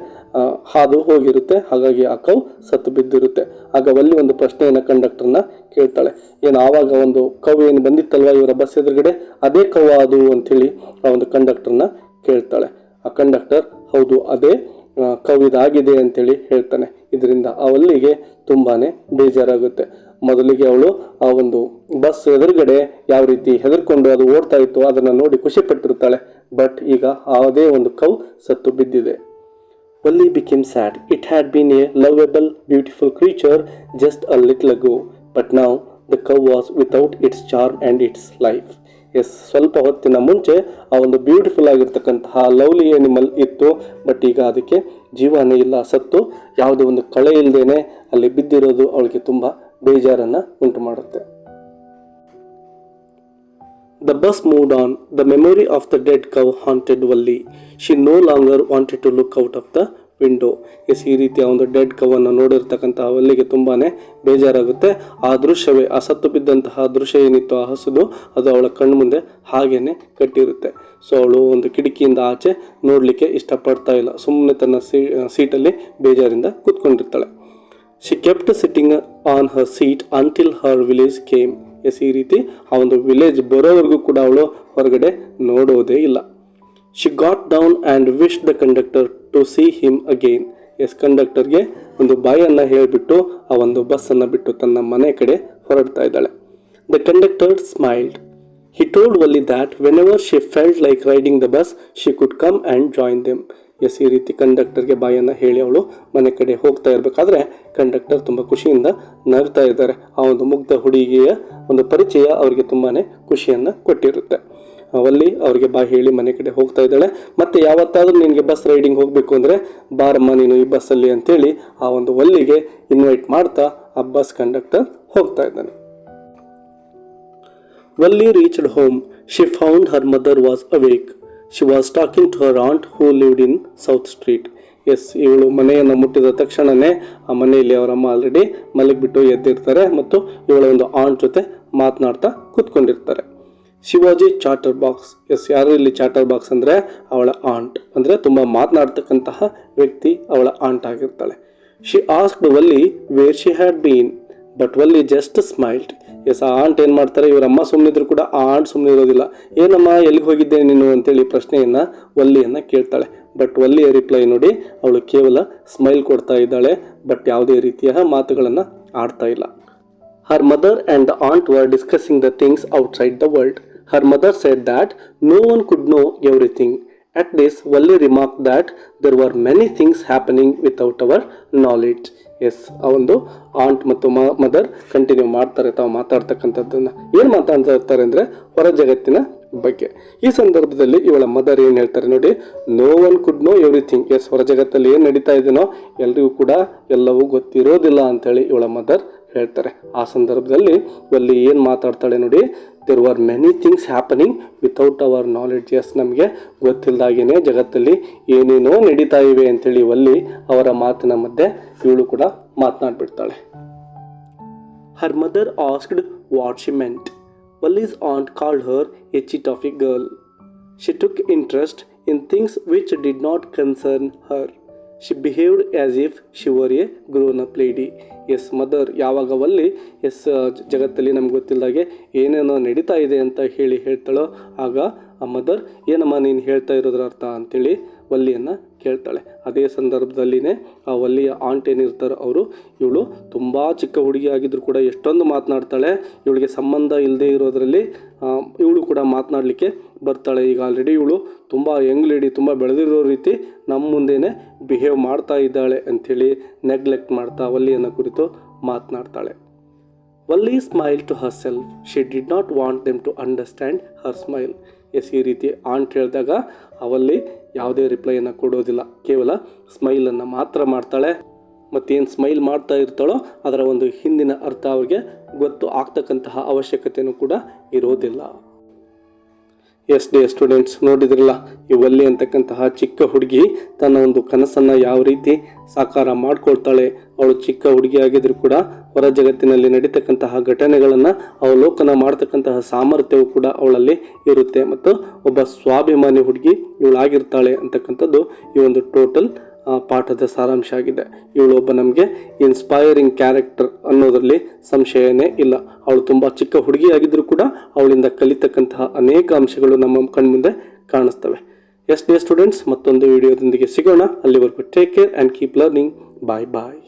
ಹಾದು ಹೋಗಿರುತ್ತೆ, ಹಾಗಾಗಿ ಆ ಕೌ ಸತ್ತು ಬಿದ್ದಿರುತ್ತೆ. ಆಗ ವಲ್ಲಿ ಒಂದು ಪ್ರಶ್ನೆಯನ್ನು ಕಂಡಕ್ಟರ್ನ ಕೇಳ್ತಾಳೆ, ಏನು ಆವಾಗ ಒಂದು ಕೌ ಏನು ಬಂದಿತ್ತಲ್ವ ಇವರ ಬಸ್ ಎದುರುಗಡೆ, ಅದೇ ಕೌ ಅದು ಅಂಥೇಳಿ ಆ ಒಂದು ಕಂಡಕ್ಟರ್ನ ಕೇಳ್ತಾಳೆ. ಆ ಕಂಡಕ್ಟರ್ ಹೌದು ಅದೇ ಕೌ ಇದಾಗಿದೆ ಅಂತೇಳಿ ಹೇಳ್ತಾನೆ. ಇದರಿಂದ ಆ ವಲ್ಲಿಗೆ ತುಂಬಾ ಬೇಜಾರಾಗುತ್ತೆ. ಮೊದಲಿಗೆ ಅವಳು ಆ ಒಂದು ಬಸ್ ಎದುರುಗಡೆ ಯಾವ ರೀತಿ ಹೆದರ್ಕೊಂಡು ಅದು ಓಡ್ತಾ ಇತ್ತು ಅದನ್ನು ನೋಡಿ ಖುಷಿ ಪಟ್ಟಿರ್ತಾಳೆ. ಬಟ್ ಈಗ ಅದೇ ಒಂದು ಕೌ ಸತ್ತು ಬಿದ್ದಿದೆ. Valli became sad. It had been a lovable, beautiful creature just a little ago, but now the cow was without its charm and its life. Yes, ಸ್ವಲ್ಪ ಹೊತ್ತಿನ ಮುಂಚೆ ಆ ಒಂದು ಬ್ಯೂಟಿಫುಲ್ ಆಗಿರ್ತಕ್ಕಂತಹ ಲವ್ಲಿ ಅನಿಮಲ್ ಇತ್ತು, ಬಟ್ ಈಗ ಅದಕ್ಕೆ ಜೀವನೇ ಇಲ್ಲ, ಸತ್ತು ಯಾವುದೇ ಒಂದು ಕಳೆ ಇಲ್ಲದೇನೆ ಅಲ್ಲಿ ಬಿದ್ದಿರೋದು ಅವಳಿಗೆ ತುಂಬ ಬೇಜಾರನ್ನು ಉಂಟು ಮಾಡುತ್ತೆ. The bus moved on. The memory of the dead cow haunted Valli. She no longer wanted to look out of the window. Yes, ಈ ರೀತಿಯ ಒಂದು ಡೆಡ್ ಕವನ್ನು ನೋಡಿರ್ತಕ್ಕಂತಹ ವಲ್ಲಿಗೆ ತುಂಬಾನೇ ಬೇಜಾರಾಗುತ್ತೆ. ಆ ದೃಶ್ಯವೇ, ಆ ಸತ್ತು ಬಿದ್ದಂತಹ ದೃಶ್ಯ ಏನಿತ್ತು ಆ ಹಸುದು, ಅದು ಅವಳ ಕಣ್ಣು ಮುಂದೆ ಹಾಗೇನೆ ಕಟ್ಟಿರುತ್ತೆ. ಸೊ ಅವಳು ಒಂದು ಕಿಟಕಿಯಿಂದ ಆಚೆ ನೋಡಲಿಕ್ಕೆ ಇಷ್ಟಪಡ್ತಾ ಇಲ್ಲ, ಸುಮ್ಮನೆ ತನ್ನ ಸೀಟಲ್ಲಿ ಬೇಜಾರಿಂದ ಕೂತ್ಕೊಂಡಿರ್ತಾಳೆ. She kept sitting on her seat until her village came. Yes, ಈ ರೀತಿ ಆ ಒಂದು ವಿಲೇಜ್ ಬರೋವರೆಗೂ ಕೂಡ ಅವಳು ಹೊರಗಡೆ ನೋಡೋದೇ ಇಲ್ಲ. She got down and wished the conductor to see him again. Yes, ಕಂಡಕ್ಟರ್ಗೆ ಒಂದು ಬಾಯನ್ನು ಹೇಳಿಬಿಟ್ಟು ಆ ಒಂದು ಬಸ್ಸನ್ನು ಬಿಟ್ಟು ತನ್ನ ಮನೆ ಕಡೆ ಹೊರಡ್ತಾ ಇದ್ದಾಳೆ. The conductor smiled. He told Valli that whenever she felt like riding the bus, she could come and join them. Yes, ಈ ರೀತಿ ಕಂಡಕ್ಟರ್ಗೆ ಬಾಯನ್ನು ಹೇಳಿ ಅವಳು ಮನೆ ಕಡೆ ಹೋಗ್ತಾ ಇರಬೇಕಾದ್ರೆ ಕಂಡಕ್ಟರ್ ತುಂಬ ಖುಷಿಯಿಂದ ನಗ್ತಾ ಇದ್ದಾರೆ. ಆ ಒಂದು ಮುಗ್ಧ ಹುಡುಗಿಯ ಒಂದು ಪರಿಚಯ ಅವರಿಗೆ ತುಂಬಾ ಖುಷಿಯನ್ನು ಕೊಟ್ಟಿರುತ್ತೆ. ವಲ್ಲಿ ಅವರಿಗೆ ಬಾಯಿ ಹೇಳಿ ಮನೆ ಕಡೆ ಹೋಗ್ತಾ ಇದ್ದಾಳೆ. ಮತ್ತೆ ಯಾವತ್ತಾದ್ರೂ ನಿನಗೆ ಬಸ್ ರೈಡಿಂಗ್ ಹೋಗಬೇಕು ಅಂದರೆ ಬಾರಮ್ಮ ನೀನು ಈ ಬಸ್ಸಲ್ಲಿ ಅಂತೇಳಿ ಆ ಒಂದು ವಲ್ಲಿಗೆ ಇನ್ವೈಟ್ ಮಾಡ್ತಾ ಆ ಬಸ್ ಕಂಡಕ್ಟರ್ ಹೋಗ್ತಾ ಇದ್ದಾನೆ. Valli reached home. She found her mother was awake. She was talking to her aunt who lived in South Street. Yes, ಇವಳು ಮನೆಯನ್ನು ಮುಟ್ಟಿದ ತಕ್ಷಣವೇ ಆ ಮನೆಯಲ್ಲಿ ಅವರಮ್ಮ ಆಲ್ರೆಡಿ ಮಲಗಿಬಿಟ್ಟು ಎದ್ದಿರ್ತಾರೆ ಮತ್ತು ಇವಳ ಒಂದು ಆಂಟ್ ಜೊತೆ ಮಾತನಾಡ್ತಾ ಕೂತ್ಕೊಂಡಿರ್ತಾರೆ. She was a chatter box. Yes, ಯಾರು ಇಲ್ಲಿ ಚಾಟರ್ ಬಾಕ್ಸ್ ಅಂದರೆ ಅವಳ ಆಂಟ್, ಅಂದರೆ ತುಂಬ ಮಾತನಾಡ್ತಕ್ಕಂತಹ ವ್ಯಕ್ತಿ ಅವಳ ಆಂಟ್ ಆಗಿರ್ತಾಳೆ. She asked Valli where she had been, but Valli just smiled. Yes, ಆ ಆಂಟ್ ಏನು ಮಾಡ್ತಾರೆ, ಇವರಮ್ಮ ಸುಮ್ಮನಿದ್ರು ಕೂಡ ಆ ಆಂಟ್ ಸುಮ್ಮನೆ ಇರೋದಿಲ್ಲ. ಏನಮ್ಮ ಎಲ್ಲಿಗೆ ಹೋಗಿದ್ದೆ ನೀನು ಅಂತೇಳಿ ಪ್ರಶ್ನೆಯನ್ನು ವಲ್ಲಿಯನ್ನು ಕೇಳ್ತಾಳೆ. ಬಟ್ ವಲ್ಲಿಯ ರಿಪ್ಲೈ ನೋಡಿ, ಅವಳು ಕೇವಲ ಸ್ಮೈಲ್ ಕೊಡ್ತಾ ಇದ್ದಾಳೆ, ಬಟ್ ಯಾವುದೇ ರೀತಿಯ ಮಾತುಗಳನ್ನು ಆಡ್ತಾ ಇಲ್ಲ. Her mother and the aunt were discussing the things outside the world. Her mother said that no one could know everything. At this, Valli remarked that there were many things happening without our knowledge. Yes, ಆ ಒಂದು ant ಮತ್ತು mother continue ಮಾಡ್ತಾರೆ ತಾವು ಮಾತಾಡ್ತಕ್ಕಂಥದ್ದನ್ನು. ಏನು ಮಾತಾಡ್ತಾ ಇರ್ತಾರೆ ಅಂದರೆ ಹೊರ ಜಗತ್ತಿನ ಬಗ್ಗೆ. ಈ ಸಂದರ್ಭದಲ್ಲಿ ಇವಳ ಮದರ್ ಏನು ಹೇಳ್ತಾರೆ ನೋಡಿ, no one could know everything. Yes, ಹೊರ ಜಗತ್ತಲ್ಲಿ ಏನು ನಡೀತಾ ಇದೆಯೋ ಎಲ್ರಿಗೂ ಕೂಡ ಎಲ್ಲವೂ ಗೊತ್ತಿರೋದಿಲ್ಲ ಅಂತೇಳಿ ಇವಳ ಮದರ್ ಹೇಳ್ತಾರೆ. ಆ ಸಂದರ್ಭದಲ್ಲಿ ವಲ್ಲಿ ಏನು ಮಾತಾಡ್ತಾಳೆ ನೋಡಿ, there are many things happening without our knowledge. Yes, ನಮಗೆ ಗೊತ್ತಿಲ್ಲದಾಗೇನೆ ಜಗತ್ತಲ್ಲಿ ಏನೇನೋ ನಡೀತಾ ಇವೆ ಅಂತೇಳಿ ವಲ್ಲಿ ಅವರ ಮಾತಿನ ಮಧ್ಯೆ ಇವಳು ಕೂಡ ಮಾತನಾಡ್ಬಿಡ್ತಾಳೆ. Her mother asked what she meant. Valli's aunt called her a chit of a girl. She took interest in things which did not concern her. She behaved as if she were a grown-up lady. Yes, mother ಯಾವಾಗ Valli S ಜಗತ್ತಲ್ಲಿ ನಮ್ಗೆ ಗೊತ್ತಿಲ್ಲದಾಗೆ ಏನೇನೋ ನಡೀತಾ ಇದೆ ಅಂತ ಹೇಳ್ತಾಳೋ ಆಗ ಆ mother ಏನಮ್ಮ ನೀನು ಹೇಳ್ತಾ ಇರೋದ್ರ ಅರ್ಥ ಅಂತೇಳಿ ವಲ್ಲಿಯನ್ನು ಕೇಳ್ತಾಳೆ. ಅದೇ ಸಂದರ್ಭದಲ್ಲಿನೇ ಆ ವಲ್ಲಿಯ ಆಂಟ್ ಏನಿರ್ತಾರೋ ಅವರು, ಇವಳು ತುಂಬ ಚಿಕ್ಕ ಹುಡುಗಿ ಆಗಿದ್ರು ಕೂಡ ಎಷ್ಟೊಂದು ಮಾತನಾಡ್ತಾಳೆ. ಇವಳಿಗೆ ಸಂಬಂಧ ಇಲ್ಲದೆ ಇರೋದರಲ್ಲಿ ಇವಳು ಕೂಡ ಮಾತನಾಡಲಿಕ್ಕೆ ಬರ್ತಾಳೆ. ಈಗ ಆಲ್ರೆಡಿ ಇವಳು ತುಂಬ ಯಂಗ್ ಲೇಡಿ, ತುಂಬ ಬೆಳೆದಿರೋ ರೀತಿ ನಮ್ಮ ಮುಂದೆನೇ ಬಿಹೇವ್ ಮಾಡ್ತಾ ಇದ್ದಾಳೆ ಅಂಥೇಳಿ ನೆಗ್ಲೆಕ್ಟ್ ಮಾಡ್ತಾ ವಲ್ಲಿಯನ್ನು ಕುರಿತು ಮಾತನಾಡ್ತಾಳೆ. Valli smiled to herself. She did not want them to understand her smile. Yes, ಈ ರೀತಿ ಆಂಟ್ ಹೇಳಿದಾಗ ಅವಲ್ಲಿ ಯಾವುದೇ ರಿಪ್ಲೈಯನ್ನು ಕೊಡೋದಿಲ್ಲ, ಕೇವಲ ಸ್ಮೈಲನ್ನು ಮಾತ್ರ ಮಾಡ್ತಾಳೆ. ಮತ್ತೇನು ಸ್ಮೈಲ್ ಮಾಡ್ತಾ ಇರ್ತಾಳೋ ಅದರ ಒಂದು ಹಿಂದಿನ ಅರ್ಥ ಅವ್ರಿಗೆ ಗೊತ್ತು ಆಗ್ತಕ್ಕಂತಹ ಅವಶ್ಯಕತೆಯೂ ಕೂಡ ಇರೋದಿಲ್ಲ. ಎಸ್ ಡೇ ಸ್ಟೂಡೆಂಟ್ಸ್, ನೋಡಿದ್ರಲ್ಲ ಈ ವಲ್ಲಿ ಅಂತಕ್ಕಂತಹ ಚಿಕ್ಕ ಹುಡುಗಿ ತನ್ನ ಒಂದು ಕನಸನ್ನು ಯಾವ ರೀತಿ ಸಾಕಾರ ಮಾಡ್ಕೊಳ್ತಾಳೆ. ಅವಳು ಚಿಕ್ಕ ಹುಡುಗಿ ಆಗಿದ್ರು ಕೂಡ ಹೊರ ಜಗತ್ತಿನಲ್ಲಿ ನಡೀತಕ್ಕಂತಹ ಘಟನೆಗಳನ್ನು ಅವಲೋಕನ ಮಾಡ್ತಕ್ಕಂತಹ ಸಾಮರ್ಥ್ಯವು ಕೂಡ ಅವಳಲ್ಲಿ ಇರುತ್ತೆ ಮತ್ತು ಒಬ್ಬ ಸ್ವಾಭಿಮಾನಿ ಹುಡುಗಿ ಇವಳಾಗಿರ್ತಾಳೆ ಅಂತಕ್ಕಂಥದ್ದು ಈ ಒಂದು ಟೋಟಲ್ ಪಾಠದ ಸಾರಾಂಶ ಆಗಿದೆ. ಇವಳೊಬ್ಬ ನಮಗೆ ಇನ್ಸ್ಪೈರಿಂಗ್ ಕ್ಯಾರೆಕ್ಟರ್ ಅನ್ನೋದರಲ್ಲಿ ಸಂಶಯನೇ ಇಲ್ಲ. ಅವಳು ತುಂಬ ಚಿಕ್ಕ ಹುಡುಗಿಯಾಗಿದ್ದರೂ ಕೂಡ ಅವಳಿಂದ ಕಲಿತಕ್ಕಂತಹ ಅನೇಕ ಅಂಶಗಳು ನಮ್ಮ ಕಣ್ಮುಂದೆ ಕಾಣಿಸ್ತವೆ. ಎಸ್ ಡಿಯರ್ ಸ್ಟೂಡೆಂಟ್ಸ್, ಮತ್ತೊಂದು ವಿಡಿಯೋದೊಂದಿಗೆ ಸಿಗೋಣ. ಅಲ್ಲಿವರೆಗೂ take care and keep learning. Bye bye.